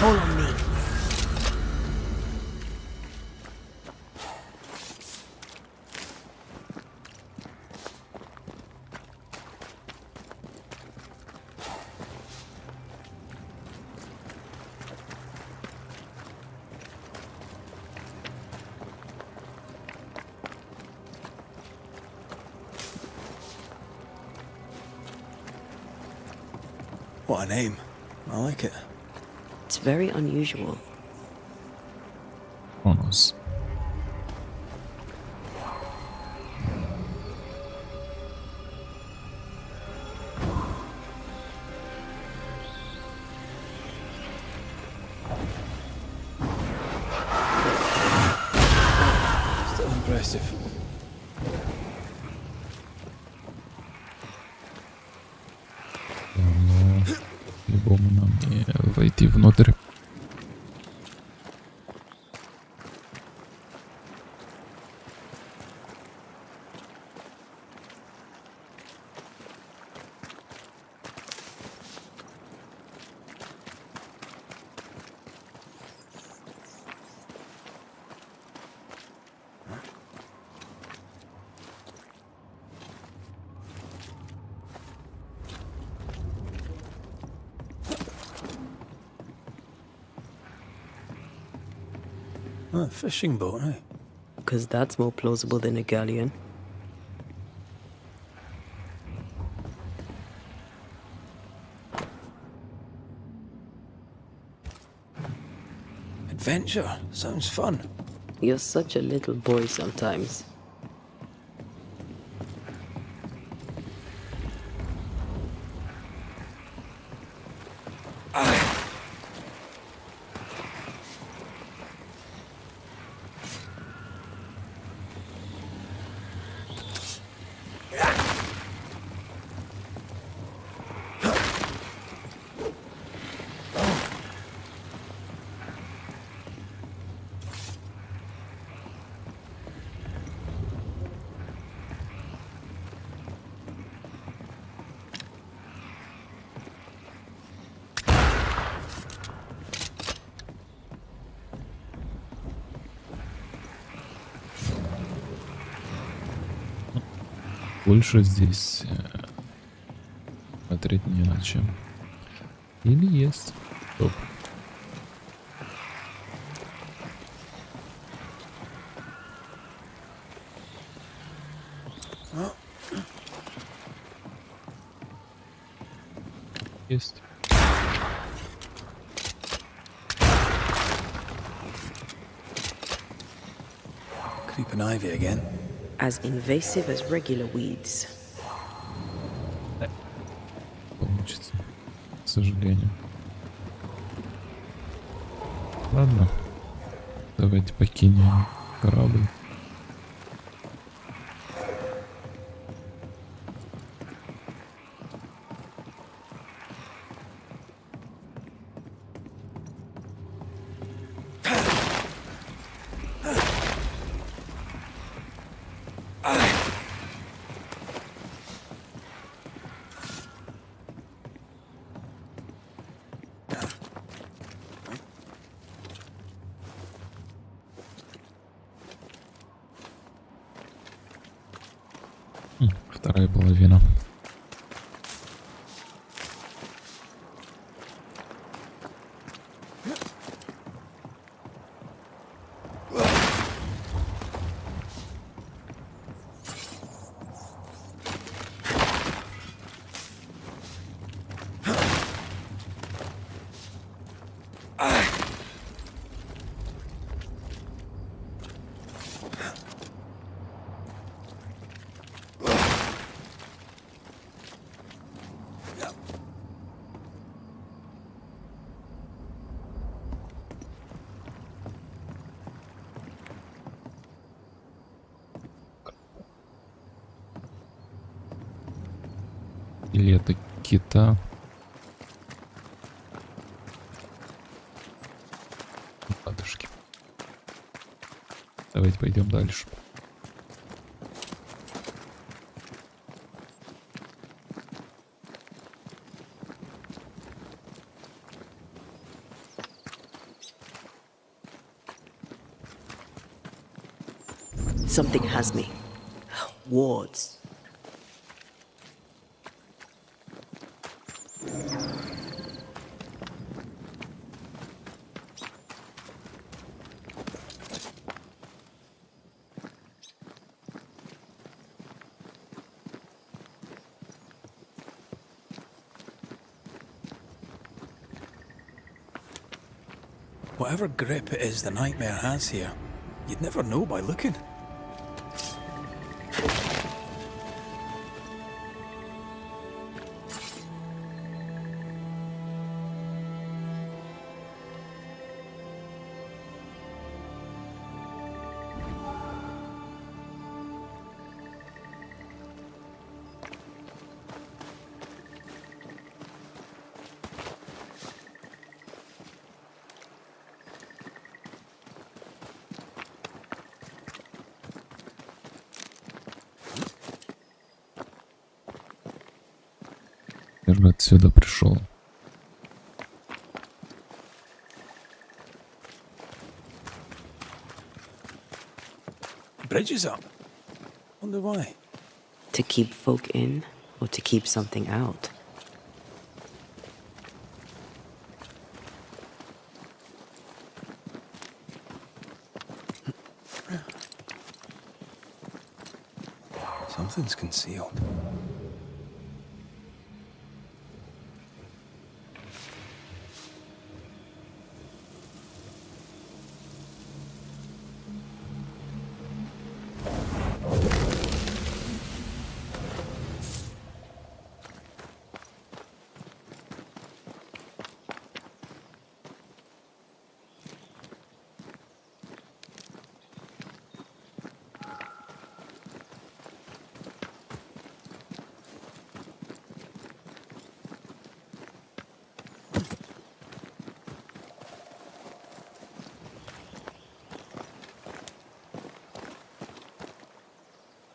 Call on me. What a name. I like it. It's very unusual. Бонус. Still impressive. по-любому нам не войти внутрь. A fishing boat, eh? Because that's more plausible than a galleon. Adventure. Sounds fun. You're such a little boy sometimes. Больше здесь смотреть не на чем. Или есть. Стоп. Есть. Creeping ivy again. As invasive as regular weeds. Получится. К сожалению. Ладно. Давайте покинем корабль. Вторая половина. Или это кита? Ладушки. Давайте пойдем дальше. Something has me. Wards. Whatever grip it is the nightmare has here, you'd never know by looking. Я же отсюда пришел. Bridge is up. Wonder why. To keep folk in or to keep something out? Something's concealed.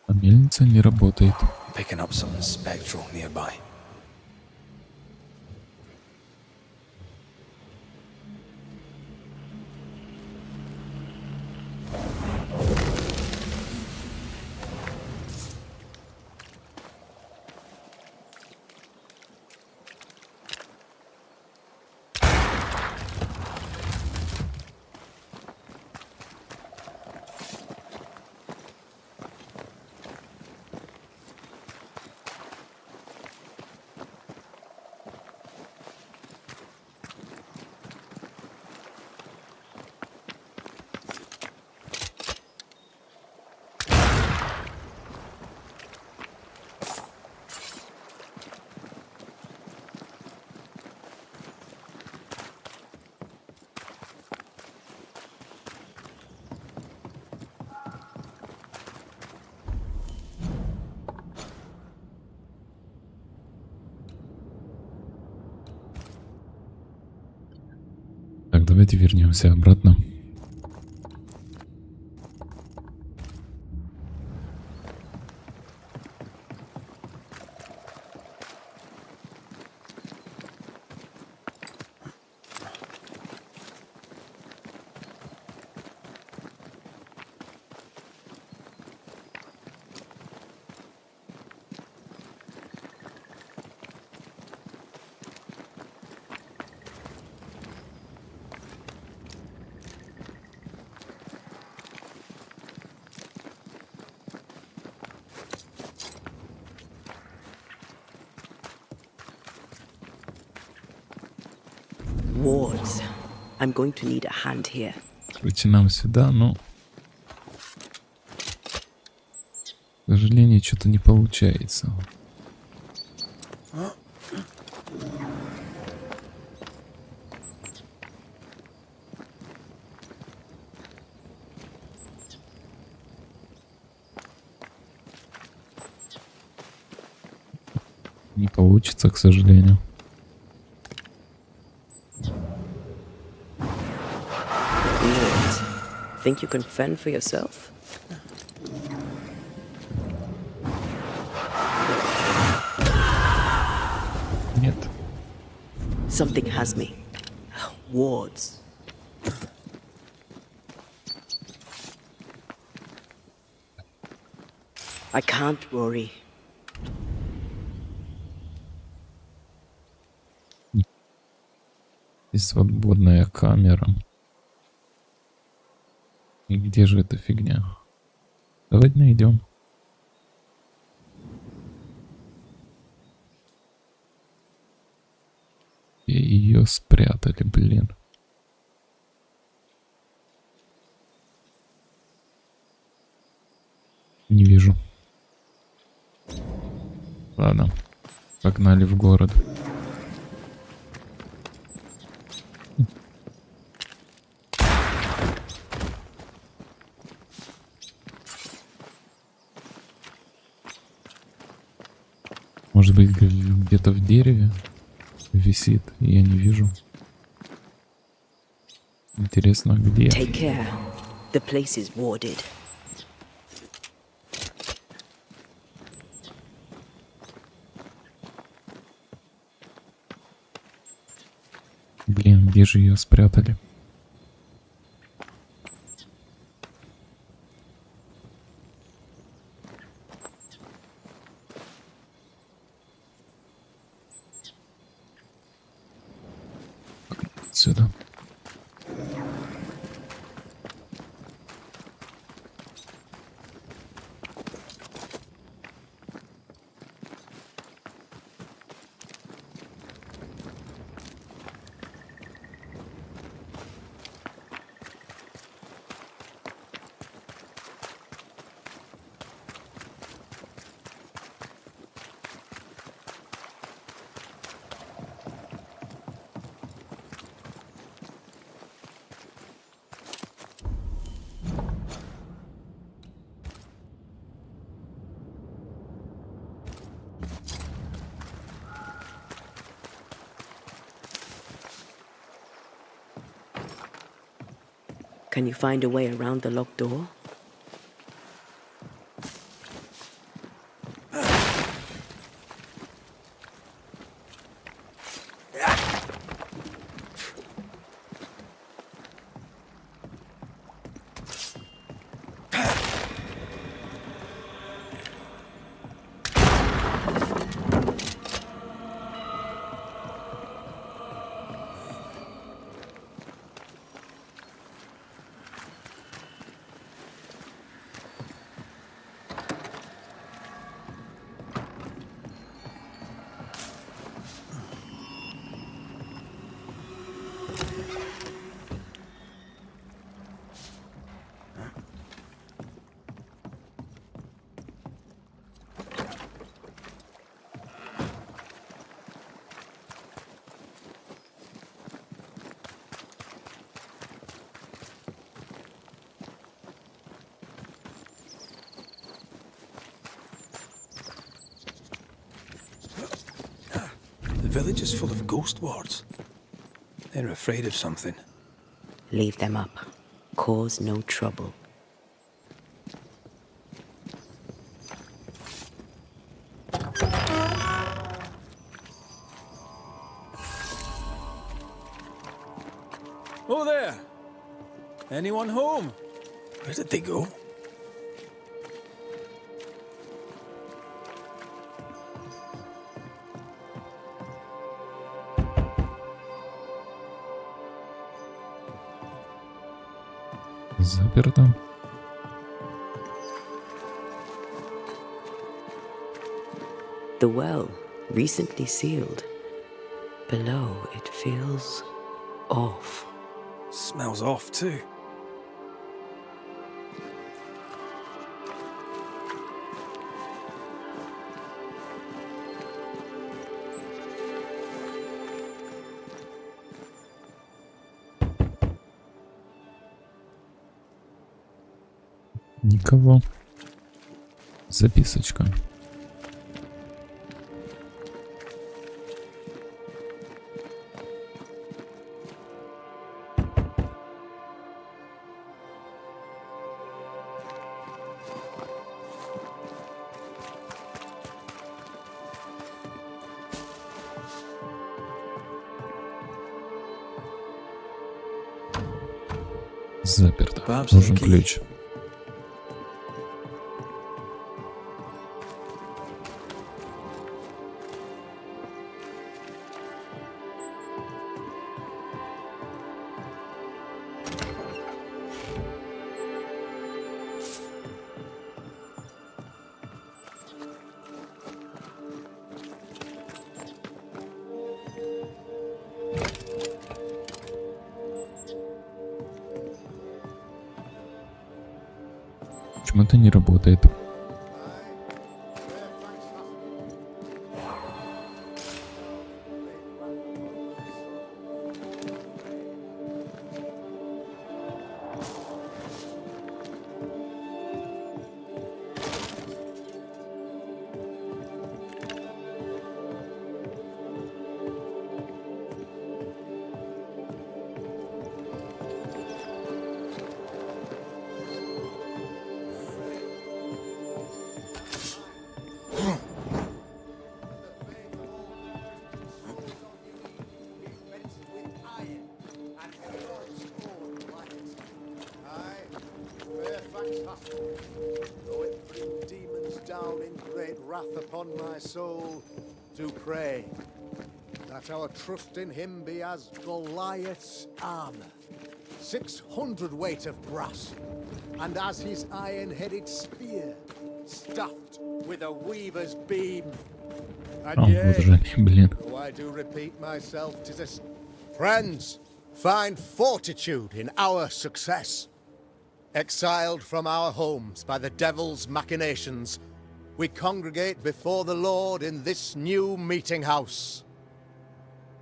А мельница не работает. Picking up something spectral nearby. Так, давайте вернемся обратно. Wards. I'm going to need a hand here. Пройти нам сюда, но... К сожалению, что-то не получается. Не получится, к сожалению. Think you can fend for yourself? Нет. Something has me. Wards. I can't worry. Здесь свободная камера. И где же эта фигня? Давайте найдем. И ее спрятали, блин. Не вижу. Ладно. Погнали в город. Может быть, где-то в дереве висит, и я не вижу. Интересно, где? Take care. The place is warded. Блин, где же ее спрятали? Отсюда. Can you find a way around the locked door? The village is full of ghost wards. They're afraid of something. Leave them up. Cause no trouble. Oh, there! Anyone home? Where did they go? Заперто. The well, recently sealed. Below, it feels off. Smells off too. Никого. Записочка. Заперто. Нужен ключ. Почему-то не работает. upon my soul do pray that our trust in him be as Goliath's armor, 600 weight of brass, and as his iron-headed spear, stuffed with a weaver's beam. And Вот yea, же они, блин. though I do repeat myself, 'tis a... Friends, find fortitude in our success. Exiled from our homes by the devil's machinations, we congregate before the Lord in this new meeting house.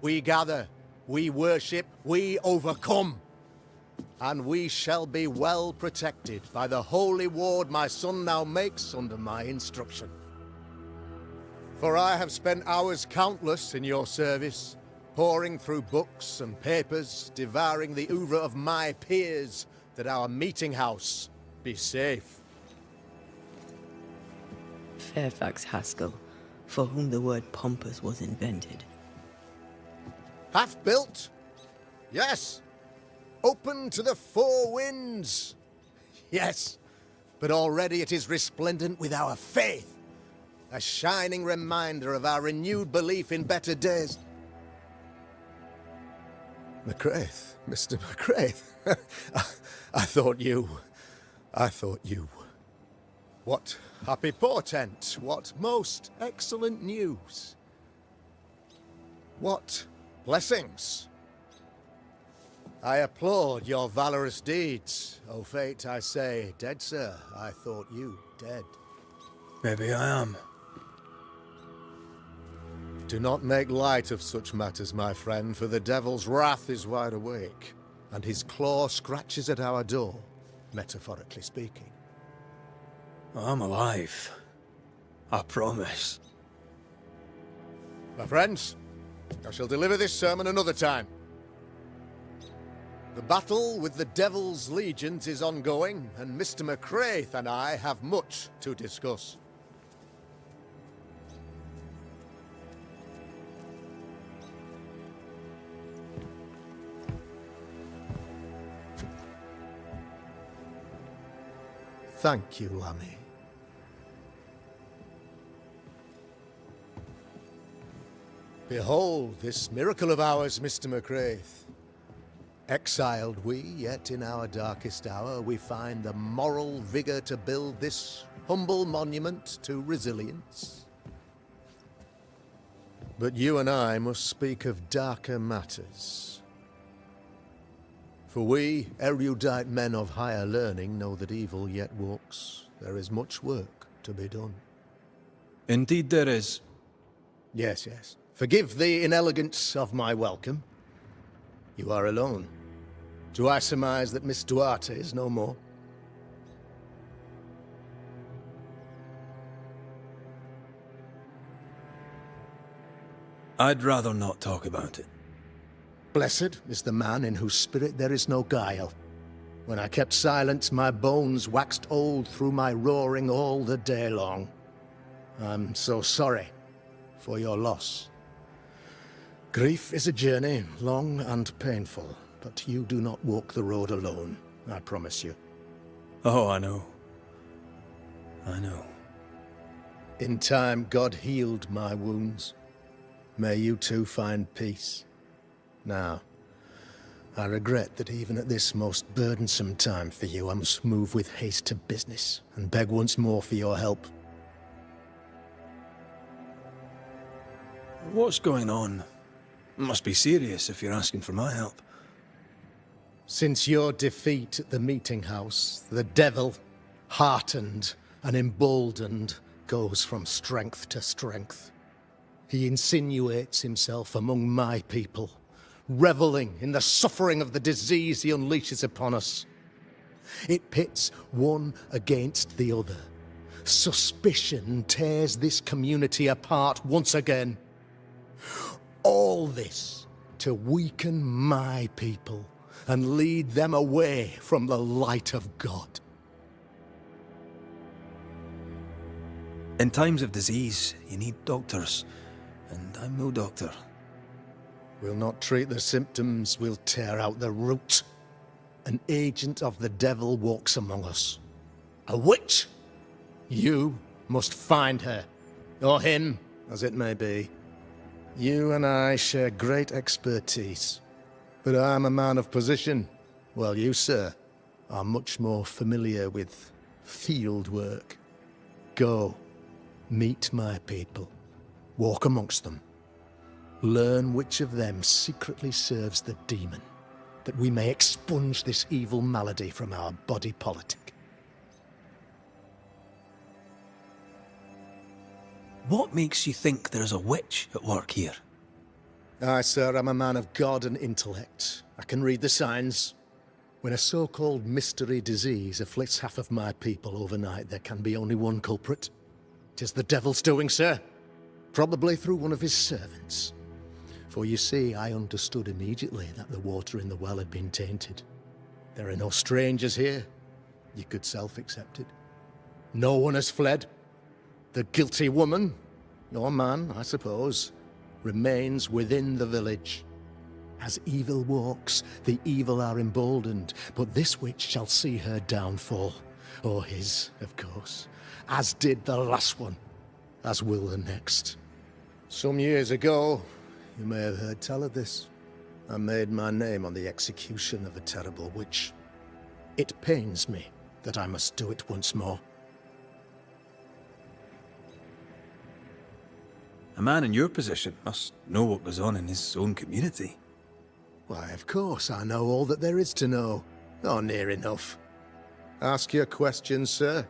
We gather, we worship, we overcome. And we shall be well protected by the holy ward my son now makes under my instruction. For I have spent hours countless in your service, poring through books and papers, devouring the oeuvre of my peers, that our meeting house be safe. Fairfax Haskell, for whom the word pompous was invented. Half built? Yes. Open to the four winds? Yes. But already it is resplendent with our faith, a shining reminder of our renewed belief in better days. McCraith, Mr. McCraith. I thought you. What happy portent, what most excellent news. What blessings. I applaud your valorous deeds. O fate, I say, dead sir, I thought you dead. Maybe I am. Do not make light of such matters, my friend, for the devil's wrath is wide awake, and his claw scratches at our door, metaphorically speaking. I'm alive. I promise. My friends, I shall deliver this sermon another time. The battle with the devil's legions is ongoing, and Mr. McCraith and I have much to discuss. Thank you, Lammy. Behold this miracle of ours, Mr. McCraith. Exiled we, yet in our darkest hour we find the moral vigor to build this humble monument to resilience. But you and I must speak of darker matters. For we, erudite men of higher learning, know that evil yet walks. There is much work to be done. Indeed there is. Yes, yes. Forgive the inelegance of my welcome. You are alone. Do I surmise that Miss Duarte is no more? I'd rather not talk about it. Blessed is the man in whose spirit there is no guile. When I kept silence, my bones waxed old through my roaring all the day long. I'm so sorry for your loss. Grief is a journey, long and painful, but you do not walk the road alone, I promise you. Oh, I know. I know. In time, God healed my wounds. May you too find peace. Now, I regret that even at this most burdensome time for you, I must move with haste to business and beg once more for your help. What's going on? Must be serious if you're asking for my help. Since your defeat at the meeting house, the devil, heartened and emboldened, goes from strength to strength. He insinuates himself among my people, reveling in the suffering of the disease he unleashes upon us. It pits one against the other. Suspicion tears this community apart once again. All this to weaken my people and lead them away from the light of God. In times of disease, you need doctors, and I'm no doctor. We'll not treat the symptoms, we'll tear out the root. An agent of the devil walks among us. A witch! You must find her or him, as it may be. You and I share great expertise, but I'm a man of position, while you, sir, are much more familiar with field work. Go, meet my people, walk amongst them, learn which of them secretly serves the demon, that we may expunge this evil malady from our body politic. What makes you think there's a witch at work here? I, sir, am a man of God and intellect. I can read the signs. When a so-called mystery disease afflicts half of my people overnight, there can be only one culprit. 'Tis the devil's doing, sir. Probably through one of his servants. For you see, I understood immediately that the water in the well had been tainted. There are no strangers here. You could self-accept it. No one has fled. The guilty woman, or man, I suppose, remains within the village. As evil walks, the evil are emboldened, but this witch shall see her downfall. Or his, of course. As did the last one. As will the next. Some years ago, you may have heard tell of this. I made my name on the execution of a terrible witch. It pains me that I must do it once more. A man in your position must know what goes on in his own community. Why, of course, I know all that there is to know. Or near enough. Ask your questions, sir.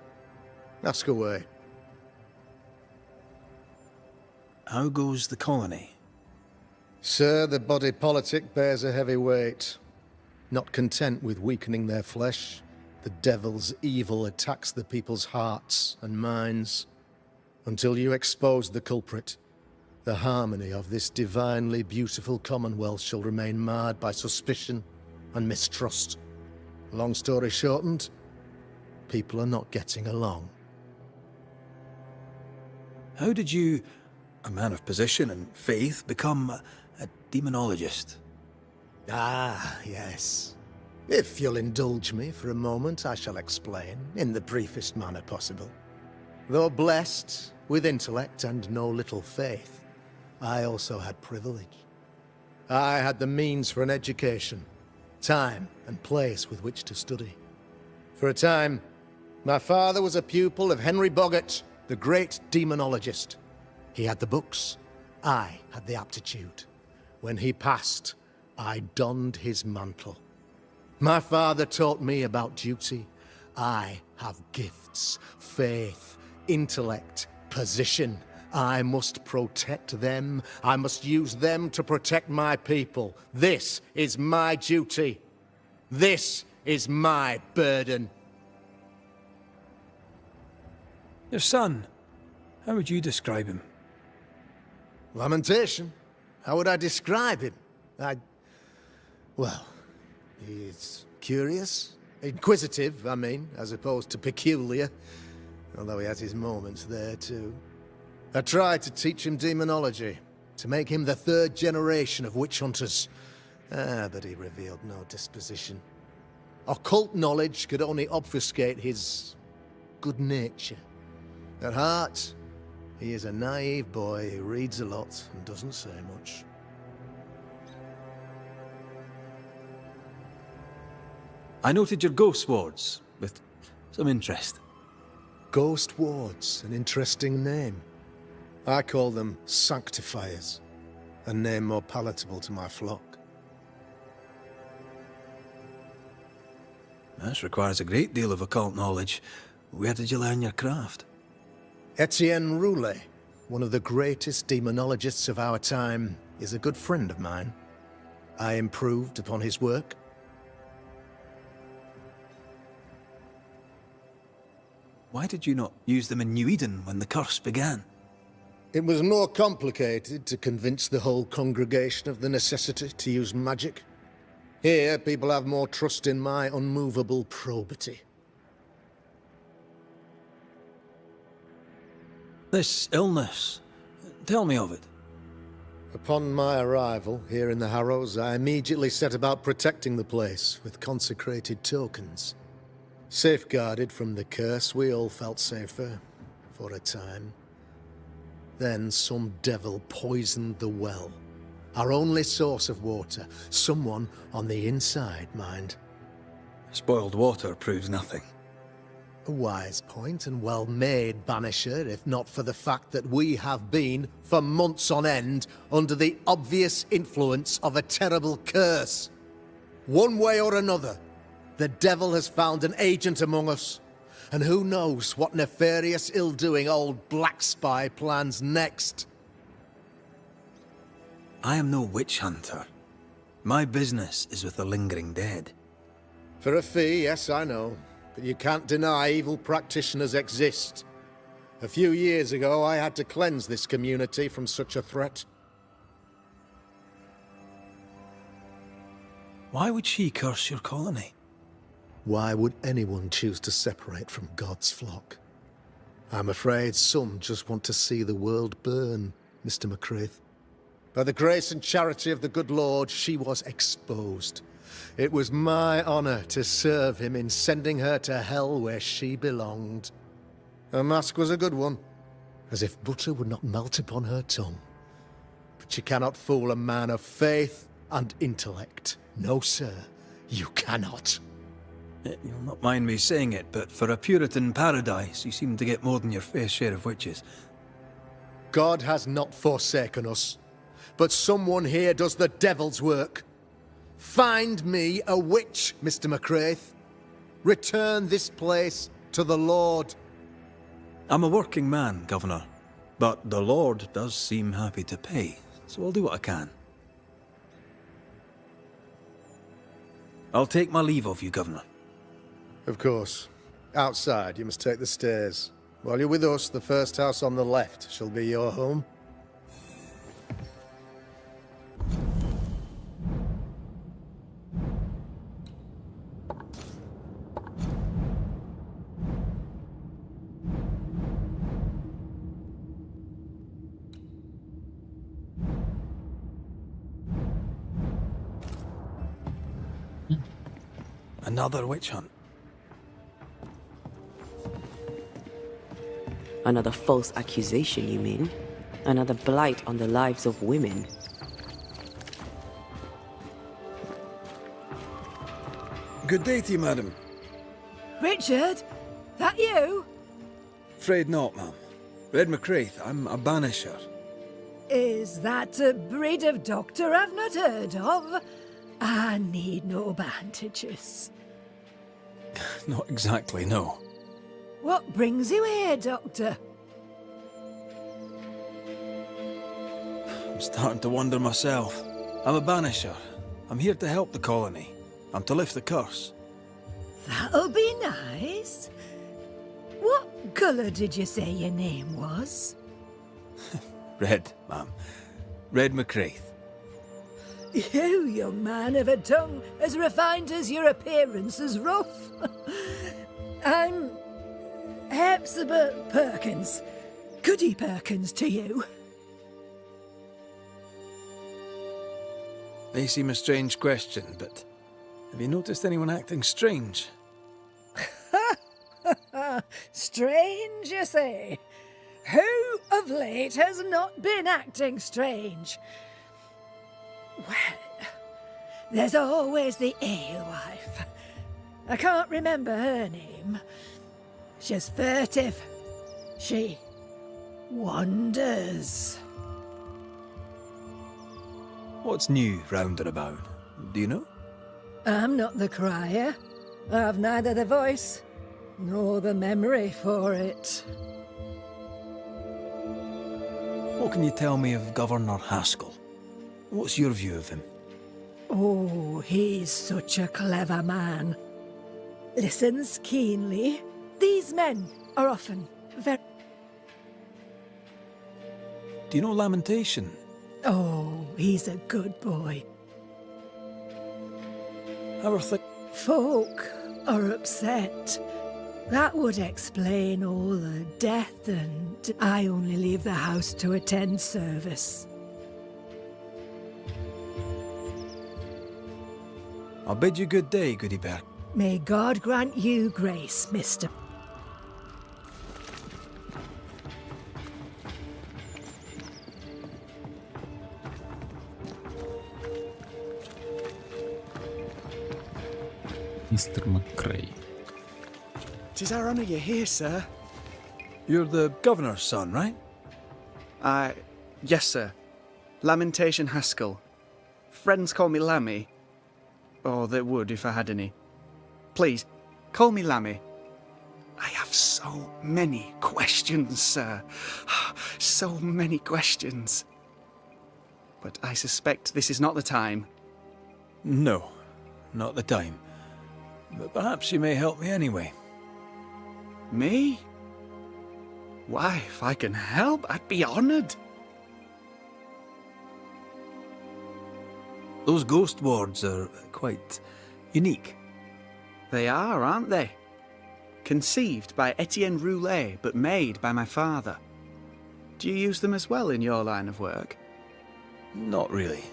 Ask away. How goes the colony? Sir, the body politic bears a heavy weight. Not content with weakening their flesh, the devil's evil attacks the people's hearts and minds. Until you expose the culprit, the harmony of this divinely beautiful commonwealth shall remain marred by suspicion and mistrust. Long story shortened, people are not getting along. How did you, a man of position and faith, become a demonologist? Ah, yes. If you'll indulge me for a moment, I shall explain in the briefest manner possible. Though blessed with intellect and no little faith, I also had privilege. I had the means for an education, time and place with which to study. For a time, my father was a pupil of Henry Boggart, the great demonologist. He had the books, I had the aptitude. When he passed, I donned his mantle. My father taught me about duty. I have gifts, faith, intellect, position. I must protect them. I must use them to protect my people. This is my duty. This is my burden. Your son, how would you describe him? Lamentation? How would I describe him? Well, he's curious. Inquisitive, I mean, as opposed to peculiar. Although he has his moments there, too. I tried to teach him demonology, to make him the third generation of witch hunters. But he revealed no disposition. Occult knowledge could only obfuscate his good nature. At heart, he is a naive boy who reads a lot and doesn't say much. I noted your ghost wards with some interest. Ghost wards, an interesting name. I call them sanctifiers, a name more palatable to my flock. This requires a great deal of occult knowledge. Where did you learn your craft? Etienne Roulet, one of the greatest demonologists of our time, is a good friend of mine. I improved upon his work. Why did you not use them in New Eden when the curse began? It was more complicated to convince the whole congregation of the necessity to use magic. Here, people have more trust in my unmovable probity. This illness, tell me of it. Upon my arrival here in the Harrows, I immediately set about protecting the place with consecrated tokens. Safeguarded from the curse, we all felt safer, for a time. Then some devil poisoned the well. Our only source of water. Someone on the inside, mind. Spoiled water proves nothing. A wise point and well made, Banisher, if not for the fact that we have been, for months on end, under the obvious influence of a terrible curse. One way or another, the devil has found an agent among us. And who knows what nefarious ill-doing old Black Spy plans next. I am no witch hunter. My business is with the lingering dead. For a fee, yes, I know. But you can't deny evil practitioners exist. A few years ago, I had to cleanse this community from such a threat. Why would she curse your colony? Why would anyone choose to separate from God's flock? I'm afraid some just want to see the world burn, Mr. McCraith. By the grace and charity of the good Lord, she was exposed. It was my honor to serve him in sending her to hell where she belonged. Her mask was a good one, as if butter would not melt upon her tongue. But you cannot fool a man of faith and intellect. No, sir, you cannot. You'll not mind me saying it, but for a Puritan paradise, you seem to get more than your fair share of witches. God has not forsaken us, but someone here does the devil's work. Find me a witch, Mr. McCraith. Return this place to the Lord. I'm a working man, Governor, but the Lord does seem happy to pay, so I'll do what I can. I'll take my leave of you, Governor. Of course. Outside, you must take the stairs. While you're with us, the first house on the left shall be your home. Another witch hunt. Another false accusation, you mean? Another blight on the lives of women. Good day to you, madam. Richard? That you? Afraid not, ma'am. Red McCraith, I'm a banisher. Is that a breed of doctor I've not heard of? I need no bandages. Not exactly, no. What brings you here, Doctor? I'm starting to wonder myself. I'm a banisher. I'm here to help the colony. I'm to lift the curse. That'll be nice. What colour did you say your name was? Red, ma'am. Red McCraith. You, young man, have a tongue as refined as your appearance is rough. I'm Hepzibah Perkins. Goody Perkins to you. May seem a strange question, but have you noticed anyone acting strange? Strange, you say? Who of late has not been acting strange? Well, there's always the alewife. I can't remember her name. She's furtive. She wanders. What's new round and about? Do you know? I'm not the crier. I've neither the voice nor the memory for it. What can you tell me of Governor Haskell? What's your view of him? Oh, he's such a clever man. Listens keenly. These men are often very... Do you know Lamentation? Oh, he's a good boy. How are things? Folk are upset. That would explain all the death, and I only leave the house to attend service. I'll bid you good day, Goody Bear. May God grant you grace, Mr. Мистер Макрей. 'Tis our honour you're here, sir. You're the governor's son, right? Yes, sir. Lamentation Haskell. Friends call me Lammy. Or they would if I had any. Please, call me Lammy. I have so many questions, sir. So many questions. But I suspect this is not the time. No, not the time. But perhaps you may help me anyway. Me? Why, if I can help, I'd be honoured. Those ghost wards are quite unique. They are, aren't they? Conceived by Etienne Roulet, but made by my father. Do you use them as well in your line of work? Not really.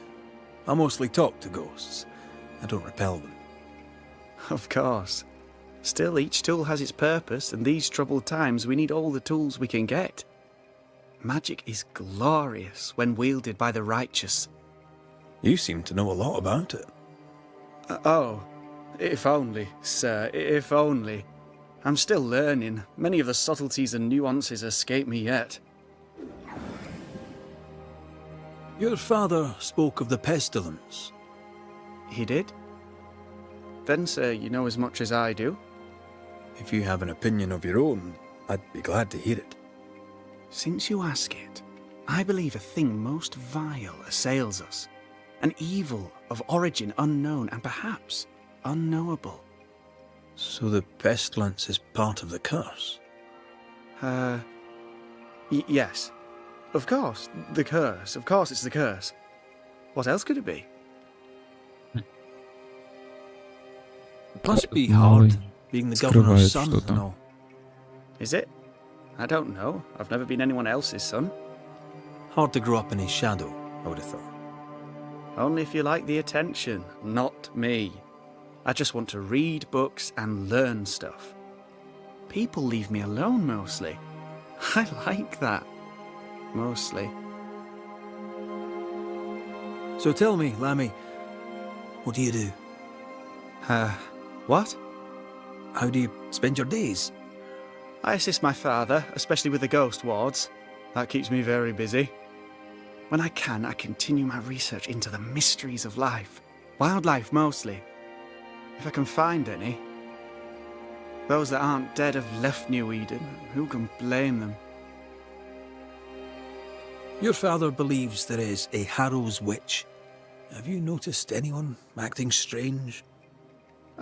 I mostly talk to ghosts. I don't repel them. Of course. Still, each tool has its purpose, and these troubled times we need all the tools we can get. Magic is glorious when wielded by the righteous. You seem to know a lot about it. Oh, if only, sir, if only. I'm still learning. Many of the subtleties and nuances escape me yet. Your father spoke of the pestilence. He did? Then, sir, you know as much as I do. If you have an opinion of your own, I'd be glad to hear it. Since you ask it, I believe a thing most vile assails us. An evil of origin unknown and perhaps unknowable. So the pestilence is part of the curse? Yes. Of course, the curse. Of course it's the curse. What else could it be? It must be hard, being the governor's son Скрывает and all. Is it? I don't know. I've never been anyone else's son. Hard to grow up in his shadow, I would have thought. Only if you like the attention, not me. I just want to read books and learn stuff. People leave me alone mostly. I like that. Mostly. So tell me, Lammy, what do you do? What? How do you spend your days? I assist my father, especially with the ghost wards. That keeps me very busy. When I can, I continue my research into the mysteries of life. Wildlife, mostly. If I can find any. Those that aren't dead have left New Eden. Who can blame them? Your father believes there is a Harrow's witch. Have you noticed anyone acting strange?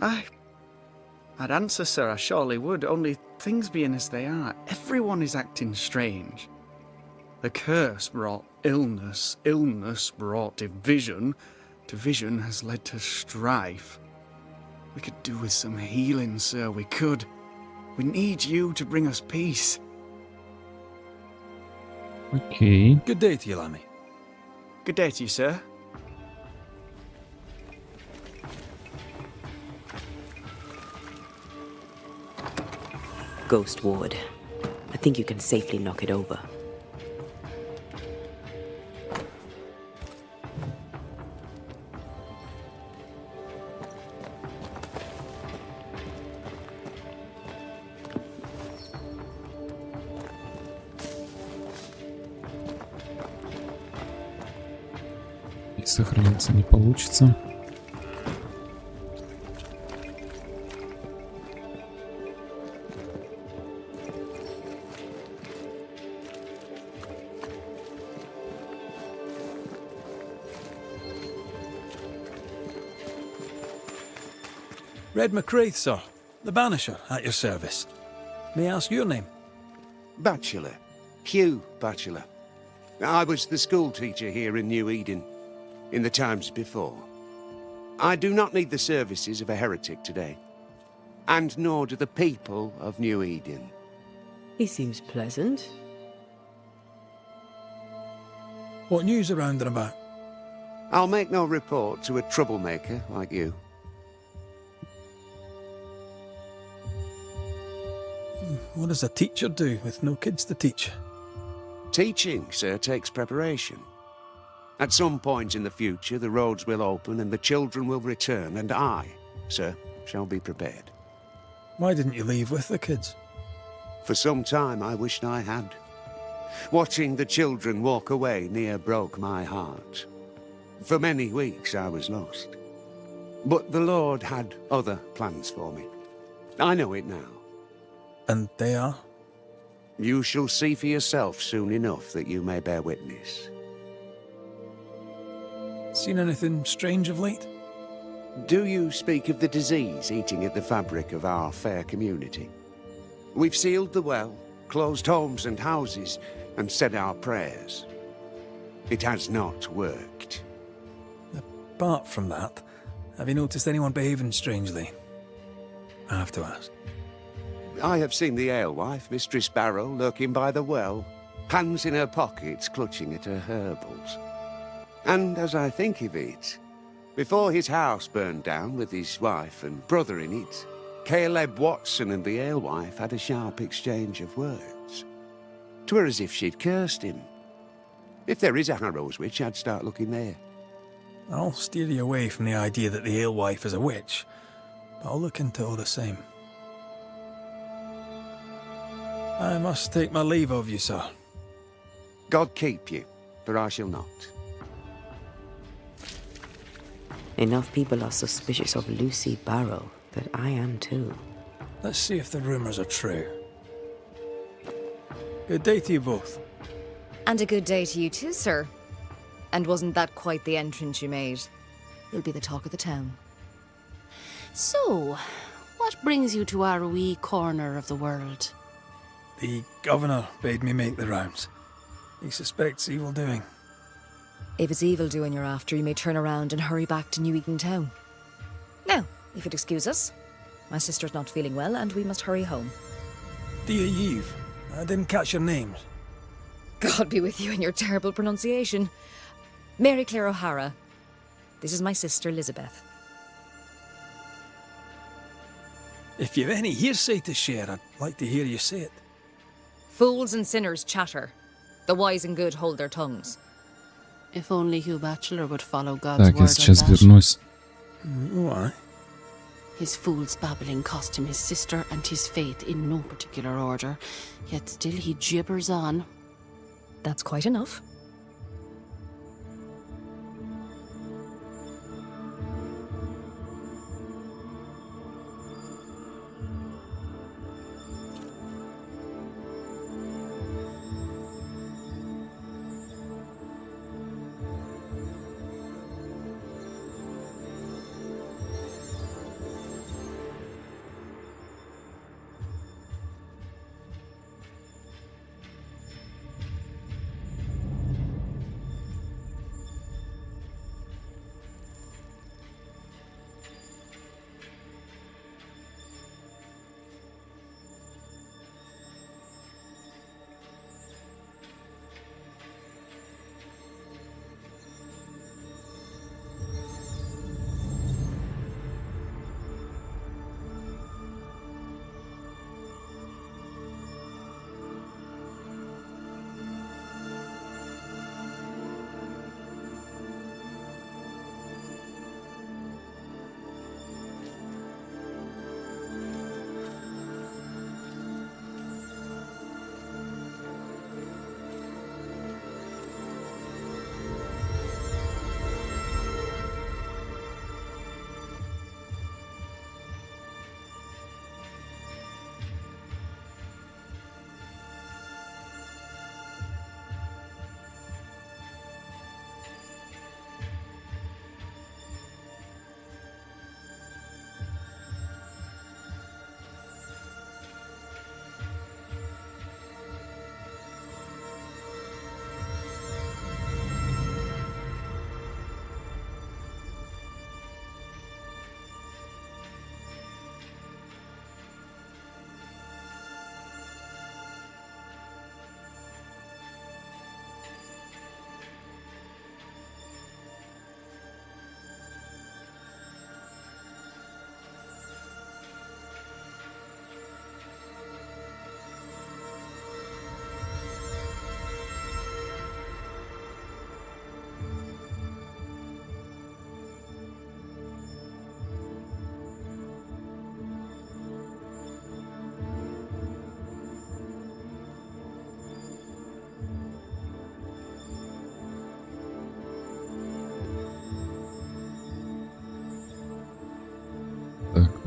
I'd answer, sir, I surely would, only things being as they are, everyone is acting strange. The curse brought illness, illness brought division, division has led to strife. We could do with some healing, sir, we could. We need you to bring us peace. Окей. Good day to you, Lammy. Good day to you, sir. Ghost ward. I think you can safely knock it over. И сохраниться не получится. Red McCraith, sir. The Banisher, at your service. May I ask your name? Bachelor. Hugh Bachelor. I was the school teacher here in New Eden, in the times before. I do not need the services of a heretic today, and nor do the people of New Eden. He seems pleasant. What news around and about? I'll make no report to a troublemaker like you. What does a teacher do with no kids to teach? Teaching, sir, takes preparation. At some point in the future, the roads will open and the children will return, and I, sir, shall be prepared. Why didn't you leave with the kids? For some time I wished I had. Watching the children walk away near broke my heart. For many weeks I was lost. But the Lord had other plans for me. I know it now. And they are? You shall see for yourself soon enough that you may bear witness. Seen anything strange of late? Do you speak of the disease eating at the fabric of our fair community? We've sealed the well, closed homes and houses, and said our prayers. It has not worked. Apart from that, have you noticed anyone behaving strangely? I have to ask. I have seen the alewife, Mistress Barrow, lurking by the well, hands in her pockets clutching at her herbals. And as I think of it, before his house burned down with his wife and brother in it, Caleb Watson and the alewife had a sharp exchange of words. 'Twere as if she'd cursed him. If there is a Harrow's witch, I'd start looking there. I'll steer you away from the idea that the alewife is a witch, but I'll look into it all the same. I must take my leave of you, sir. God keep you, for I shall not. Enough people are suspicious of Lucy Barrow that I am too. Let's see if the rumours are true. Good day to you both. And a good day to you too, sir. And wasn't that quite the entrance you made? You'll be the talk of the town. So, what brings you to our wee corner of the world? The governor bade me make the rounds. He suspects evil doing. If it's evil doing you're after, you may turn around and hurry back to New Eden town. Now, if you'd excuse us, my sister's not feeling well and we must hurry home. Dear Eve, I didn't catch your names. God be with you and your terrible pronunciation. Mary Claire O'Hara. This is my sister Elizabeth. If you've any hearsay to share, I'd like to hear you say it. Fools and sinners chatter. The wise and good hold their tongues. If only Hugh Batchelor would follow God's Так, я word сейчас on that. вернусь. Why? His fool's babbling cost him his sister and his faith in no particular order, yet still he gibbers on. That's quite enough.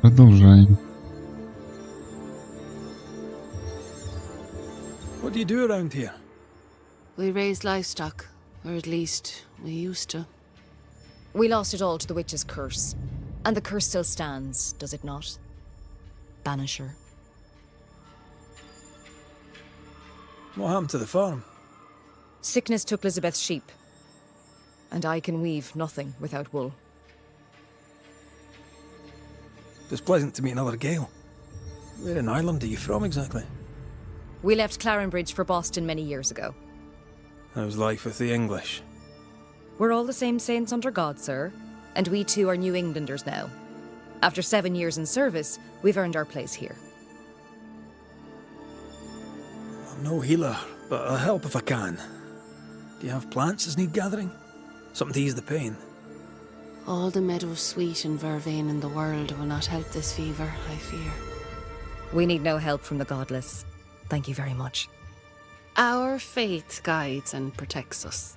Продолжаем. What do you do around here? We raise livestock, or at least we used to. We lost it all to the witch's curse. And the curse still stands, does it not? Banisher. What happened to the farm? Sickness took Elizabeth's sheep. And I can weave nothing without wool. It's pleasant to meet another Gale. Where in Ireland are you from exactly? We left Clarenbridge for Boston many years ago. How's life with the English? We're all the same saints under God, sir. And we too are New Englanders now. After 7 years in service, we've earned our place here. I'm no healer, but I'll help if I can. Do you have plants as need gathering? Something to ease the pain? All the meadow sweet and vervain in the world will not help this fever, I fear. We need no help from the godless. Thank you very much. Our faith guides and protects us.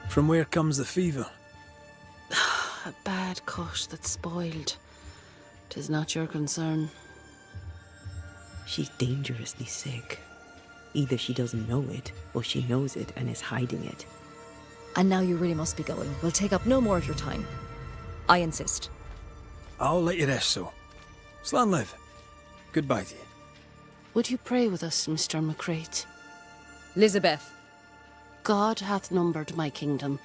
From where comes the fever? A bad cut that's spoiled. 'Tis not your concern. She's dangerously sick. Either she doesn't know it, or she knows it and is hiding it. And now you really must be going. We'll take up no more of your time. I insist. I'll let you rest, so. Slan live. Goodbye to you. Would you pray with us, Mr. McCrate? Elizabeth. God hath numbered my kingdom.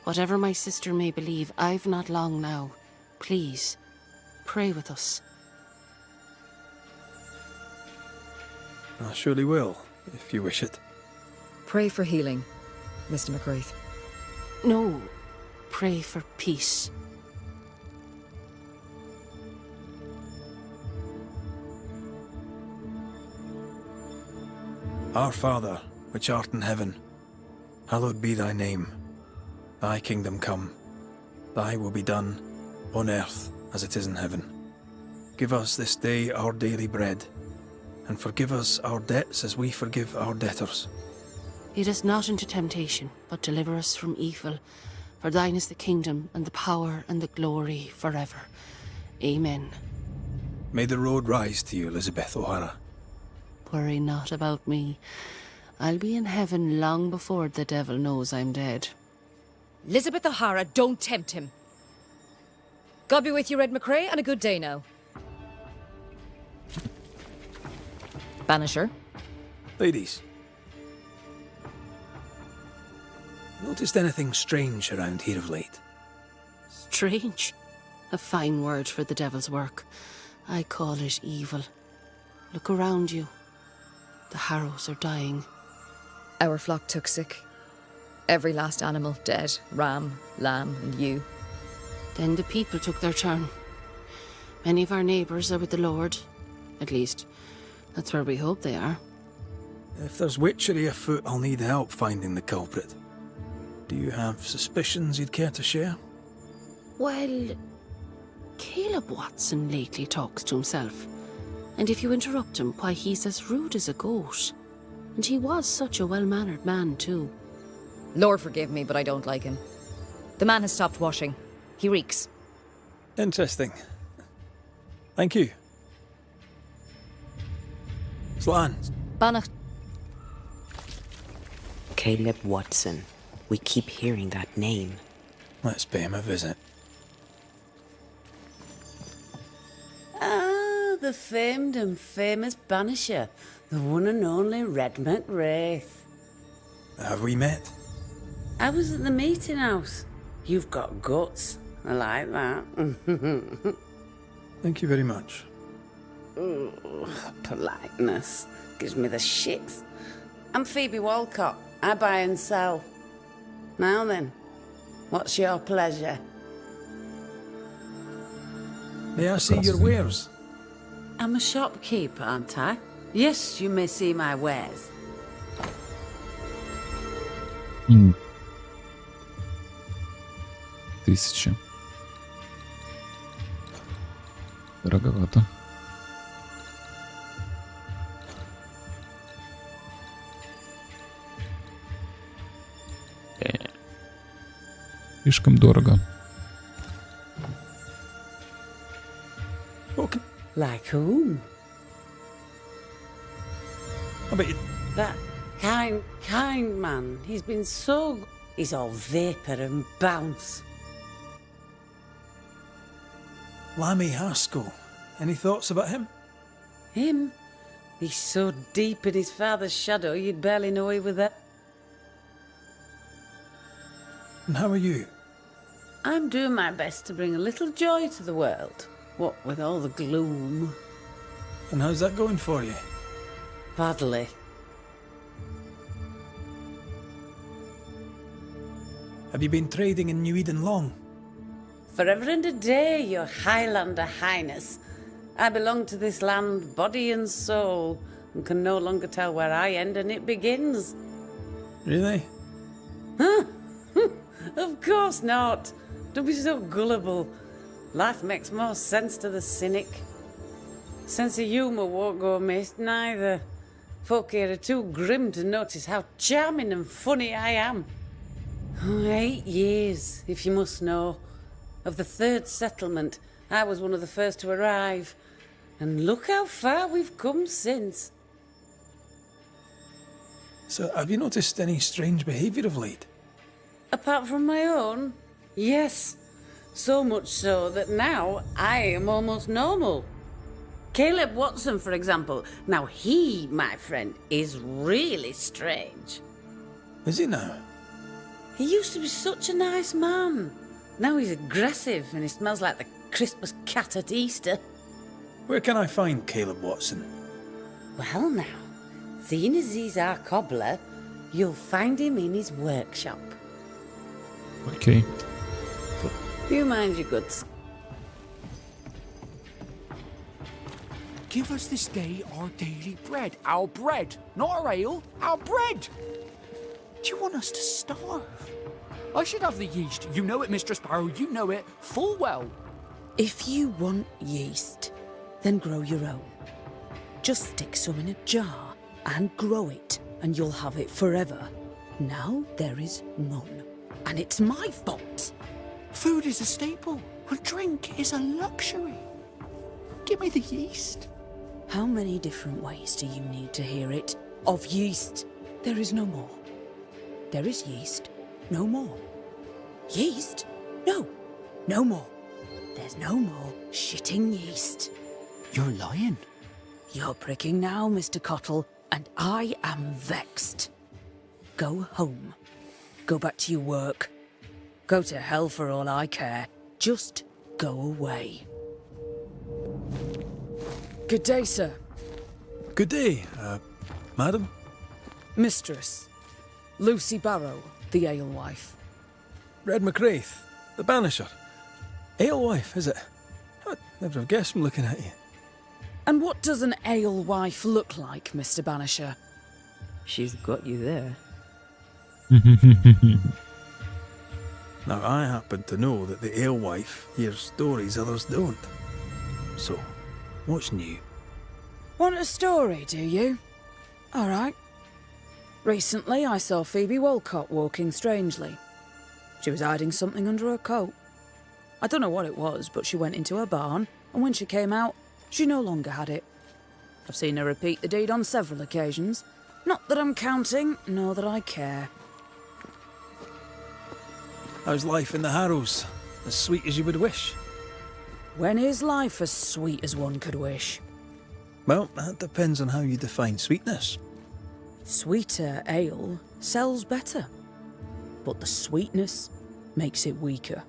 Whatever my sister may believe, I've not long now. Please, pray with us. I surely will, if you wish it. Pray for healing, Mr. McCraith. No, pray for peace. Our Father, which art in heaven, hallowed be thy name. Thy kingdom come. Thy will be done, on earth as it is in heaven. Give us this day our daily bread, and forgive us our debts as we forgive our debtors. Lead us not into temptation, but deliver us from evil. For thine is the kingdom, and the power, and the glory, forever. Amen. May the road rise to you, Elizabeth O'Hara. Worry not about me. I'll be in heaven long before the devil knows I'm dead. Elizabeth O'Hara, don't tempt him. God be with you, Red McCrae, and a good day now. Banisher. Ladies. Noticed anything strange around here of late? Strange. A fine word for the devil's work. I call it evil. Look around you. The harrows are dying. Our flock took sick. Every last animal dead. Ram, lamb, and ewe. Then the people took their turn. Many of our neighbours are with the Lord. At least, that's where we hope they are. If there's witchery afoot, I'll need help finding the culprit. Do you have suspicions you'd care to share? Well, Caleb Watson lately talks to himself. And if you interrupt him, why, he's as rude as a goat. And he was such a well-mannered man, too. Lord forgive me, but I don't like him. The man has stopped washing. He reeks. Interesting. Thank you. Slan. Banach. Caleb Watson. We keep hearing that name. Let's pay him a visit. Ah, the famed and famous Banisher. The one and only Red McWraith. Have we met? I was at the meeting house. You've got guts. I like that. Thank you very much. Ooh, politeness. Gives me the shits. I'm Phoebe Walcott. I buy and sell. Now then, what's your pleasure? May I see your wares? I'm a shopkeeper, aren't I? Yes, you may see my wares. 1000. Дороговато. Слишком дорого. Like whom? I bet you... That kind man. He's been so... He's all vapour and bounce. Lammy Haskell. Any thoughts about him? Him? He's so deep in his father's shadow you'd barely know he was there. And how are you? I'm doing my best to bring a little joy to the world. What with all the gloom. And how's that going for you? Badly. Have you been trading in New Eden long? Forever and a day, your Highlander Highness. I belong to this land, body and soul, and can no longer tell where I end and it begins. Really? Huh? Of course not. Don't be so gullible. Life makes more sense to the cynic. Sense of humour won't go amiss, neither. Folk here are too grim to notice how charming and funny I am. 8 years, if you must know. Of the third settlement, I was one of the first to arrive. And look how far we've come since. So, have you noticed any strange behaviour of late? Apart from my own? Yes. So much so that now I am almost normal. Caleb Watson, for example. Now he, my friend, is really strange. Is he now? He used to be such a nice man. Now he's aggressive and he smells like the Christmas cat at Easter. Where can I find Caleb Watson? Well now, seeing as he's our cobbler, you'll find him in his workshop. Okay. You mind your goods. Give us this day our daily bread. Our bread, not our ale, our bread. Do you want us to starve? I should have the yeast. You know it, Mistress Sparrow. You know it full well. If you want yeast, then grow your own. Just stick some in a jar and grow it, and you'll have it forever. Now there is none, and it's my fault. Food is a staple, and drink is a luxury. Give me the yeast. How many different ways do you need to hear it? Of yeast, there is no more. There is yeast, no more. Yeast? No, no more. There's no more shitting yeast. You're lying. You're pricking now, Mr. Cottle, and I am vexed. Go home. Go back to your work. Go to hell for all I care. Just go away. Good day, sir. Good day, madam. Mistress. Lucy Barrow, the alewife. Red McWraith, the Banisher. Alewife, is it? I'd never have guessed from looking at you. And what does an alewife look like, Mr. Banisher? She's got you there. Now, I happen to know that the alewife hears stories others don't. So, what's new? Want a story, do you? All right. Recently, I saw Phoebe Walcott walking strangely. She was hiding something under her coat. I don't know what it was, but she went into her barn, and when she came out, she no longer had it. I've seen her repeat the deed on several occasions. Not that I'm counting, nor that I care. How's life in the Harrows? As sweet as you would wish? When is life as sweet as one could wish? Well, that depends on how you define sweetness. Sweeter ale sells better, but the sweetness makes it weaker.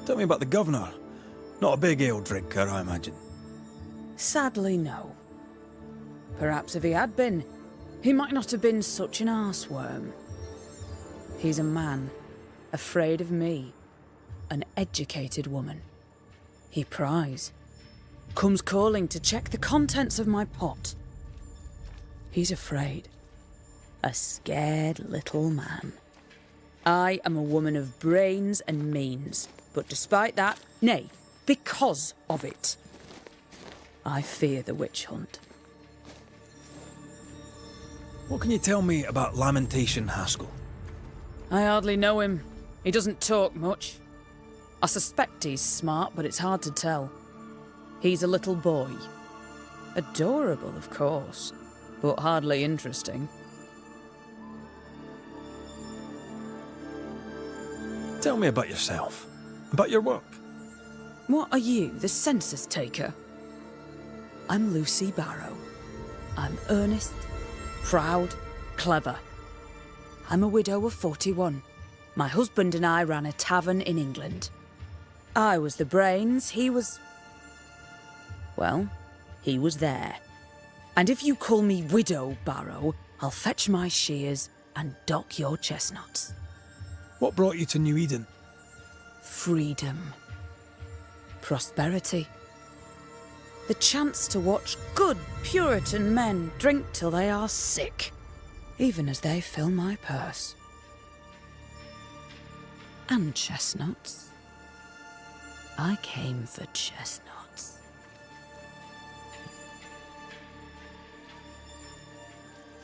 Tell me about the governor. Not a big ale drinker, I imagine. Sadly, no. Perhaps if he had been, he might not have been such an arseworm. He's a man, afraid of me, an educated woman. He pries, comes calling to check the contents of my pot. He's afraid, a scared little man. I am a woman of brains and means, but despite that, nay, because of it, I fear the witch hunt. What can you tell me about Lamentation Haskell? I hardly know him. He doesn't talk much. I suspect he's smart, but it's hard to tell. He's a little boy. Adorable, of course, but hardly interesting. Tell me about yourself. About your work. What are you, the census taker? I'm Lucy Barrow. I'm earnest, proud, clever. I'm a widow of 41. My husband and I ran a tavern in England. I was the brains, he was... well, he was there. And if you call me Widow Barrow, I'll fetch my shears and dock your chestnuts. What brought you to New Eden? Freedom. Prosperity. The chance to watch good Puritan men drink till they are sick, even as they fill my purse. And chestnuts. I came for chestnuts.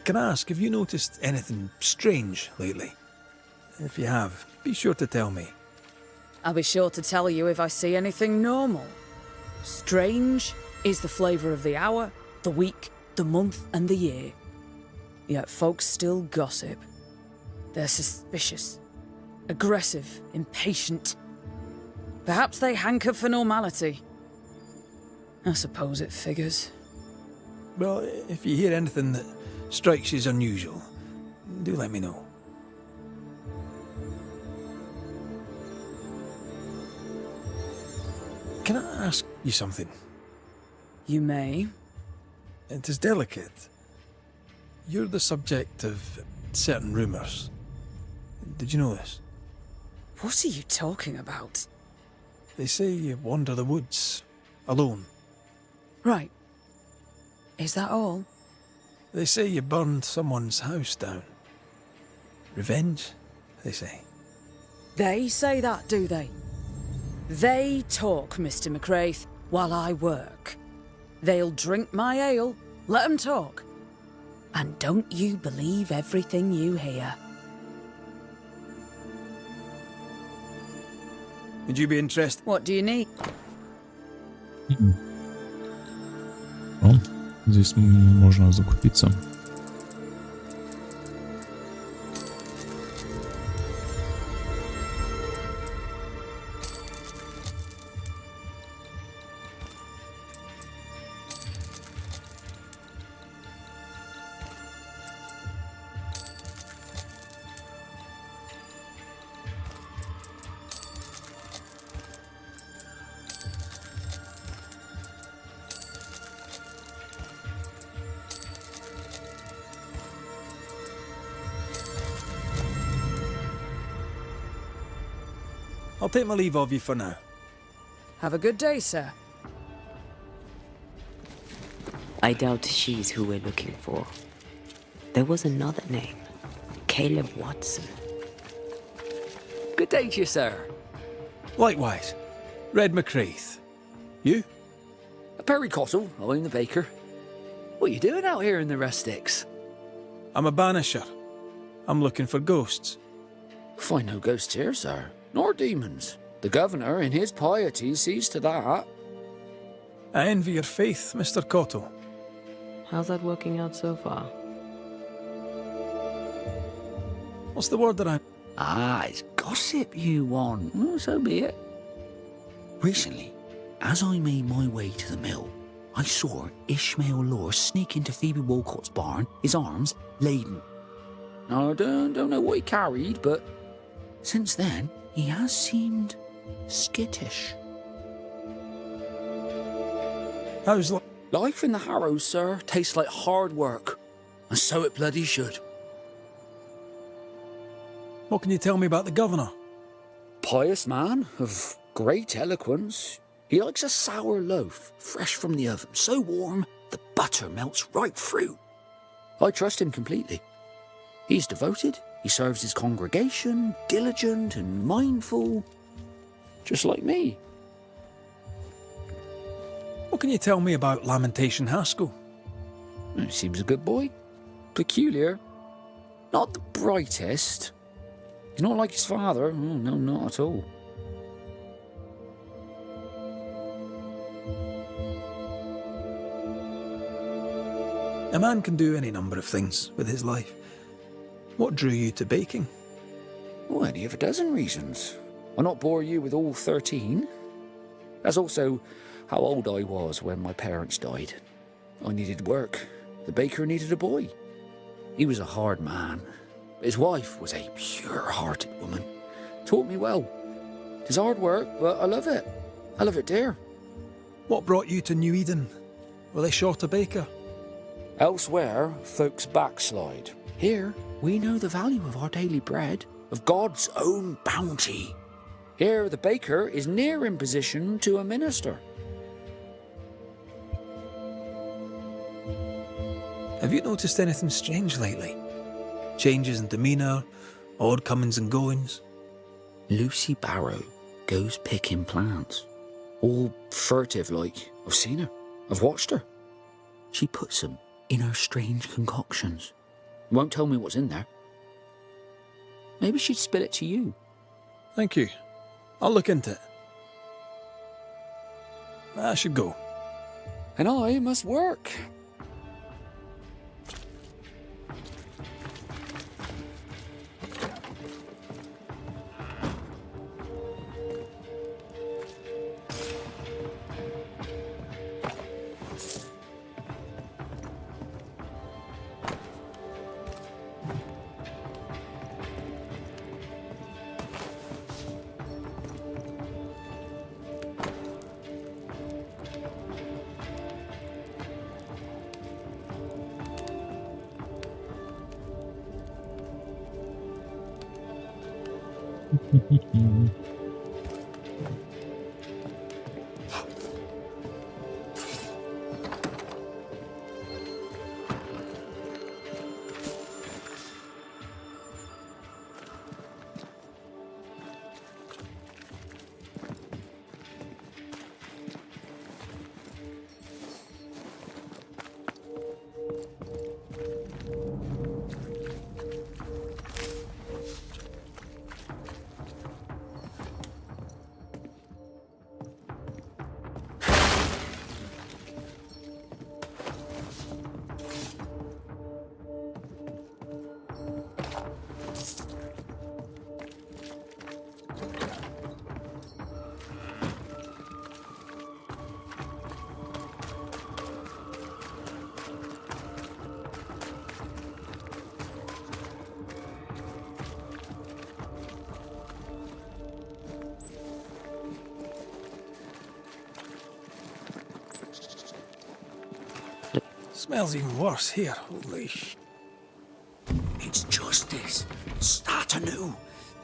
Can I ask, have you noticed anything strange lately? If you have, be sure to tell me. I'll be sure to tell you if I see anything normal. Strange is the flavour of the hour, the week, the month, and the year. Yet folks still gossip. They're suspicious, aggressive, impatient. Perhaps they hanker for normality. I suppose it figures. Well, if you hear anything that strikes you as unusual, do let me know. Can I ask you something? You may. It is delicate. You're the subject of certain rumours. Did you know this? What are you talking about? They say you wander the woods, alone. Right. Is that all? They say you burned someone's house down. Revenge, they say. They say that, do they? They talk, Mr. McCraith, while I work. They'll drink my ale, let 'em talk. And don't you believe everything you hear. Would you be interested? What do you need? О, здесь можно закупиться. I'll take my leave of you for now. Have a good day, sir. I doubt she's who we're looking for. There was another name. Caleb Watson. Good day to you, sir. Likewise. Red McCraith. You? Perry Cottle, I'm the baker. What are you doing out here in the rustics? I'm a banisher. I'm looking for ghosts. Find no ghosts here, sir. Nor demons. The governor, in his piety, sees to that. I envy your faith, Mr. Cottle. How's that working out so far? What's the word that I... Ah, it's gossip you want. Well, so be it. Recently, as I made my way to the mill, I saw Ishmael Lore sneak into Phoebe Walcott's barn, his arms laden. Now, I don't know what he carried, but since then, he has seemed skittish. How's life in the Harrows, sir, tastes like hard work, and so it bloody should. What can you tell me about the governor? Pious man of great eloquence. He likes a sour loaf, fresh from the oven, so warm the butter melts right through. I trust him completely. He's devoted, he serves his congregation, diligent and mindful, just like me. What can you tell me about Lamentation Haskell? He seems a good boy. Peculiar. Not the brightest. He's not like his father. Oh, no, not at all. A man can do any number of things with his life. What drew you to baking? Oh, any of a dozen reasons. I'll not bore you with all 13. That's also how old I was when my parents died. I needed work. The baker needed a boy. He was a hard man. His wife was a pure-hearted woman. Taught me well. It's hard work, but I love it. I love it, dear. What brought you to New Eden? Were they short a baker? Elsewhere, folks backslide. Here, we know the value of our daily bread, of God's own bounty. Here, the baker is near in position to a minister. Have you noticed anything strange lately? Changes in demeanour, odd comings and goings? Lucy Barrow goes picking plants. All furtive like. I've seen her. I've watched her. She puts them in her strange concoctions. Won't tell me what's in there. Maybe she'd spill it to you. Thank you. I'll look into it. I should go. And I must work. Smells even worse here, holy It's justice. Start anew.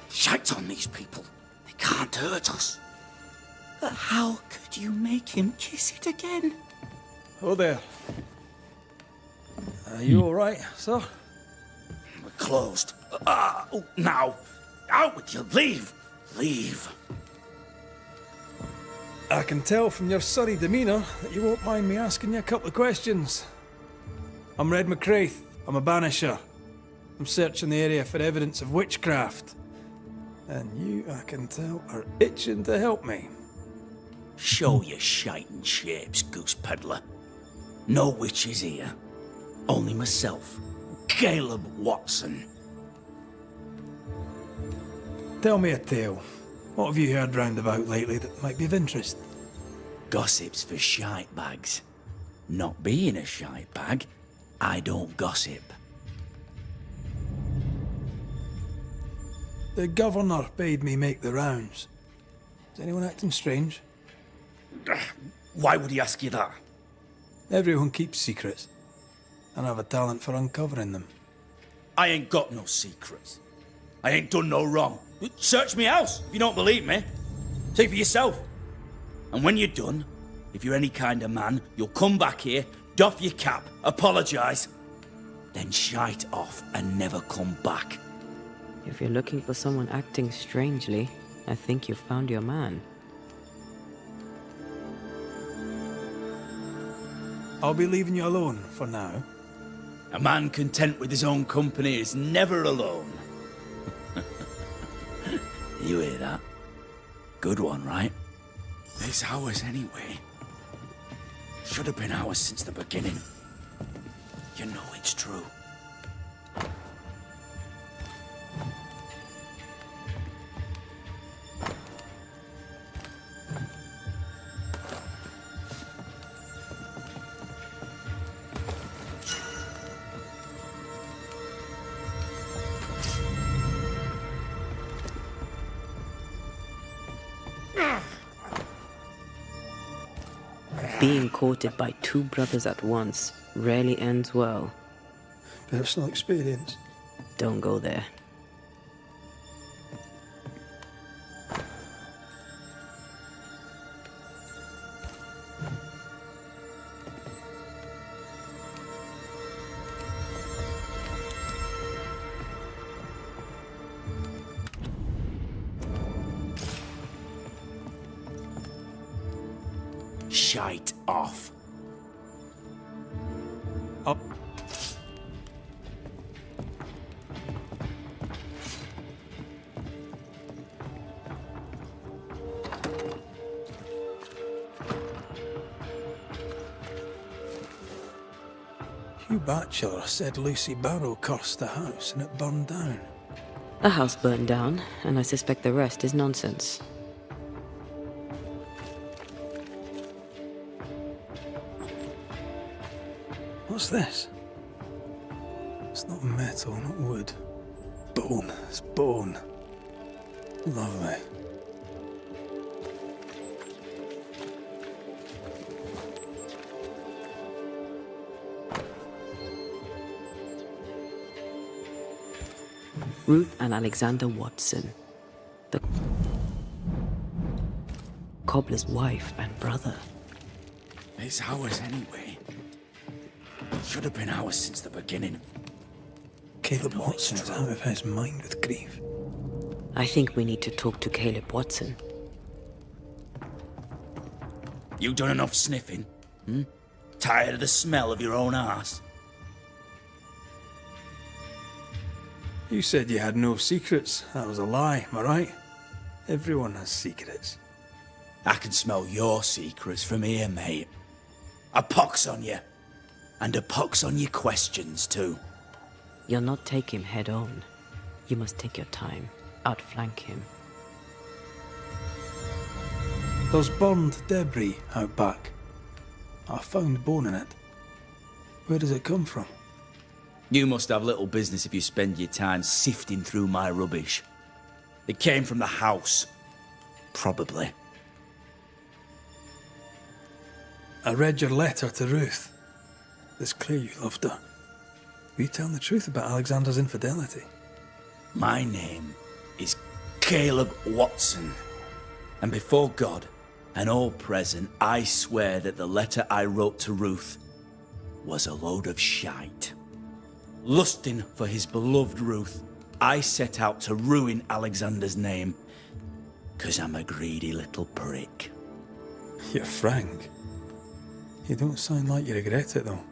Shite on these people. They can't hurt us. But how could you make him kiss it again? Oh there. Are you alright, sir? We're closed. Now. Out with you. Leave. Leave. I can tell from your surly demeanour that you won't mind me asking you a couple of questions. I'm Red McCraith. I'm a banisher. I'm searching the area for evidence of witchcraft. And you, I can tell, are itching to help me. Show your shiting shapes, goose peddler. No witches here. Only myself, Caleb Watson. Tell me a tale. What have you heard round about lately that might be of interest? Gossip's for shite bags. Not being a shite bag, I don't gossip. The governor bade me make the rounds. Is anyone acting strange? Why would he ask you that? Everyone keeps secrets, and I have a talent for uncovering them. I ain't got no secrets. I ain't done no wrong. Search me house if you don't believe me. See for yourself. And when you're done, if you're any kind of man, you'll come back here, doff your cap, apologise, then shite off and never come back. If you're looking for someone acting strangely, I think you've found your man. I'll be leaving you alone for now. A man content with his own company is never alone. You hear that? Good one, right? It's ours anyway. Should have been ours since the beginning. You know it's true. Being courted by two brothers at once rarely ends well. Personal experience. Don't go there. Shite off. Up. Hugh Batchelor said Lucy Barrow cursed the house and it burned down. A house burned down, and I suspect the rest is nonsense. What's this? It's not metal, not wood. Bone. It's bone. Lovely. Ruth and Alexander Watson, the cobbler's wife and brother. It's ours anyway. Should have been ours since the beginning. Caleb Watson is out of his mind with grief. I think we need to talk to Caleb Watson. You done enough sniffing? Tired of the smell of your own arse? You said you had no secrets. That was a lie, am I right? Everyone has secrets. I can smell your secrets from here, mate. A pox on you. And a pox on your questions, too. You'll not take him head on. You must take your time, outflank him. There's burned debris out back. I found bone in it. Where does it come from? You must have little business if you spend your time sifting through my rubbish. It came from the house. Probably. I read your letter to Ruth. It's clear you loved her. Were you telling the truth about Alexander's infidelity? My name is Caleb Watson. And before God and all present, I swear that the letter I wrote to Ruth was a load of shite. Lusting for his beloved Ruth, I set out to ruin Alexander's name, 'cause I'm a greedy little prick. You're frank. You don't sound like you regret it, though.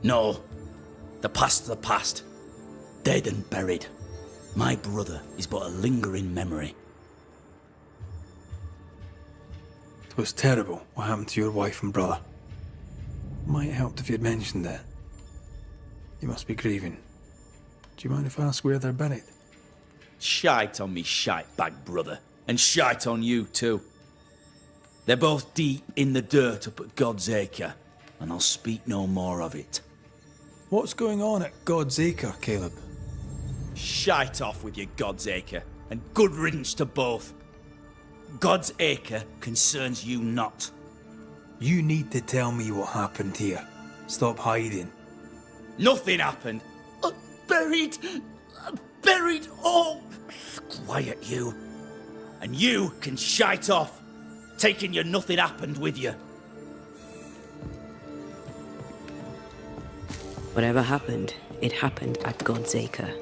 No. The past's the past. Dead and buried. My brother is but a lingering memory. It was terrible what happened to your wife and brother. Might have helped if you'd mentioned it. You must be grieving. Do you mind if I ask where they're buried? Shite on me shite bag brother. And shite on you too. They're both deep in the dirt up at God's Acre, and I'll speak no more of it. What's going on at God's Acre, Caleb? Shite off with your God's Acre, and good riddance to both. God's Acre concerns you not. You need to tell me what happened here. Stop hiding. Nothing happened. Buried. Buried. Oh, quiet you. And you can shite off, taking your nothing happened with you. Whatever happened, it happened at God's Acre.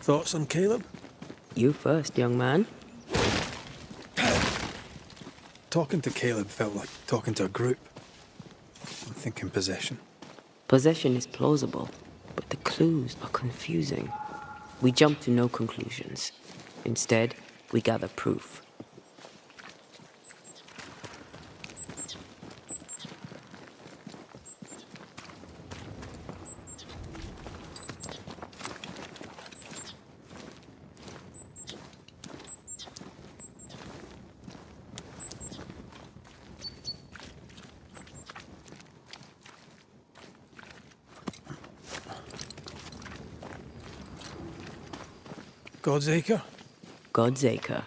Thoughts on Caleb? You first, young man. Talking to Caleb felt like talking to a group. I'm thinking possession. Possession is plausible, but the clues are confusing. We jump to no conclusions. Instead, we gather proof. God's Acre? God's Acre.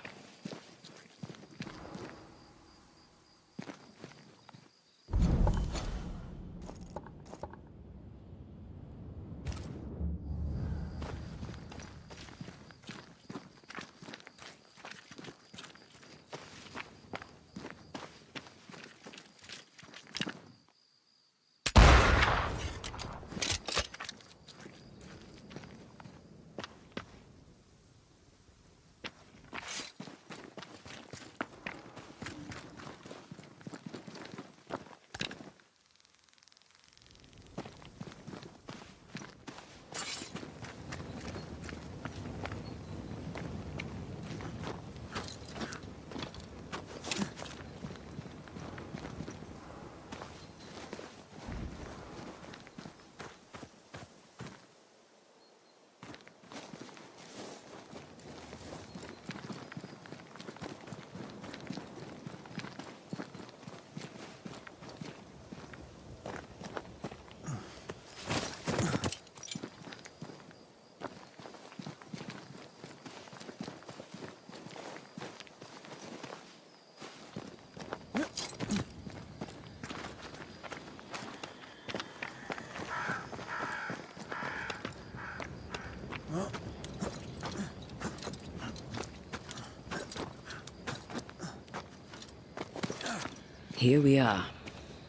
Here we are.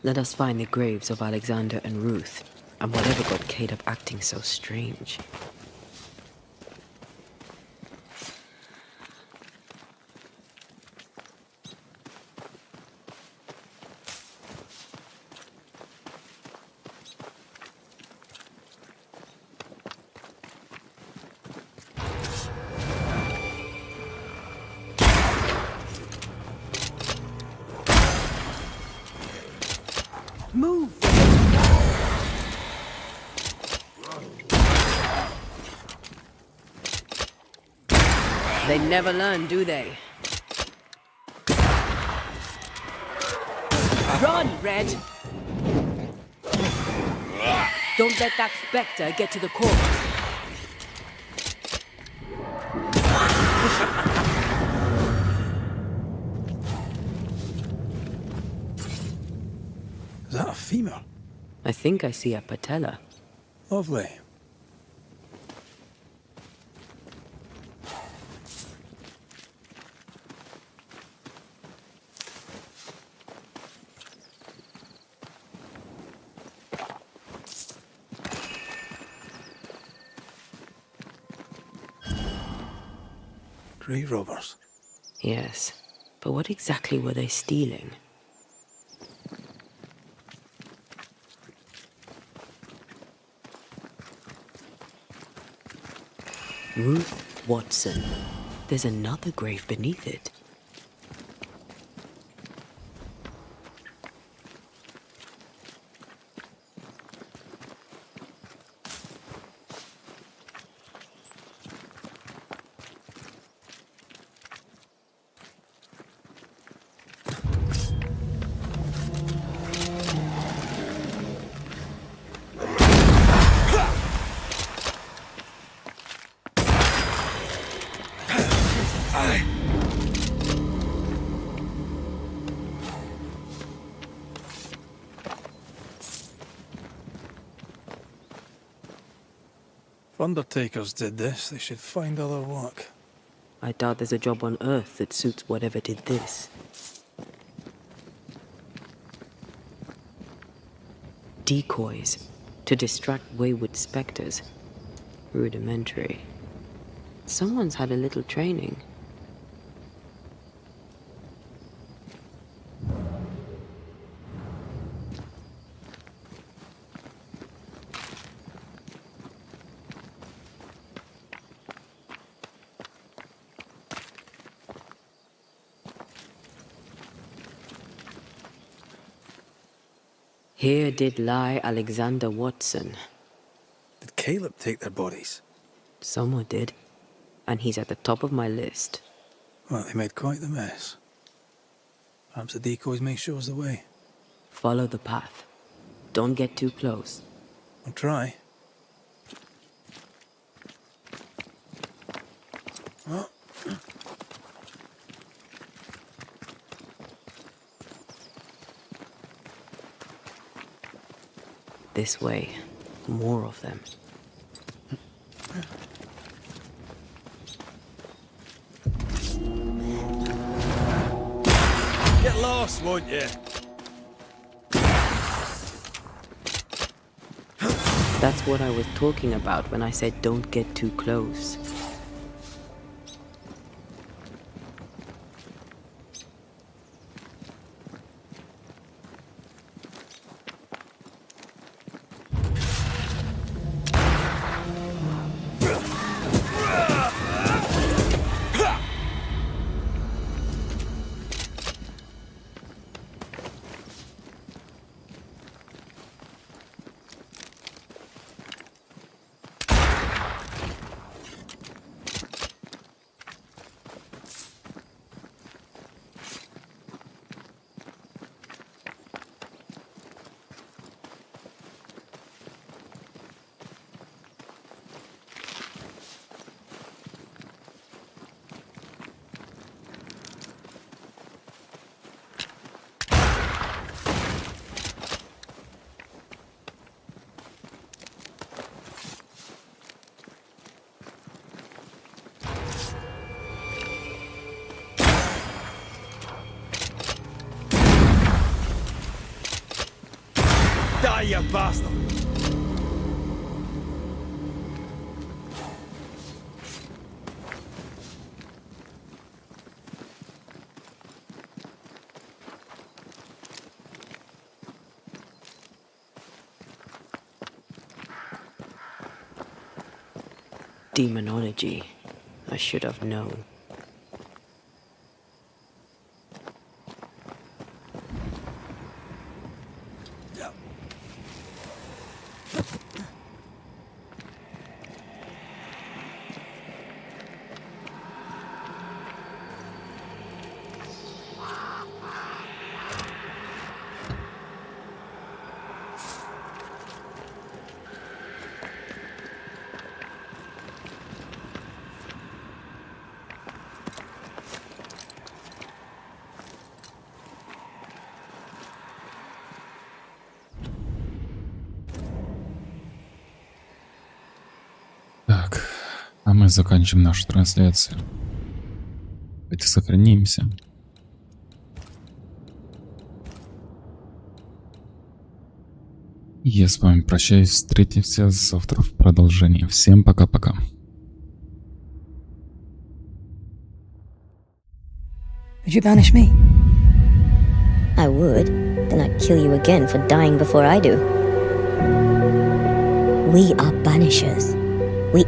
Let us find the graves of Alexander and Ruth, and whatever got Caleb acting so strange. Move! They never learn, do they? Run, Red! Don't let that spectre get to the corpse. Is that a femur? I think I see a patella. Lovely. Grave robbers. Yes, but what exactly were they stealing? Ruth Watson. There's another grave beneath it. If undertakers did this, they should find other work. I doubt there's a job on Earth that suits whatever did this. Decoys to distract wayward specters. Rudimentary. Someone's had a little training. Here did lie Alexander Watson. Did Caleb take their bodies? Someone did, and he's at the top of my list. Well, they made quite the mess. Perhaps the decoys may show us the way. Follow the path. Don't get too close. I'll try. Oh. This way. More of them. Get lost, won't you? That's what I was talking about when I said don't get too close. Die, you bastard! Demonology. I should have known. Так, а мы заканчиваем нашу трансляцию. Давайте сохранимся. Я с вами прощаюсь, встретимся завтра в продолжении. Всем пока-пока. Would you banish me? I would. Then I'd kill you again for dying before I do. We are banishers.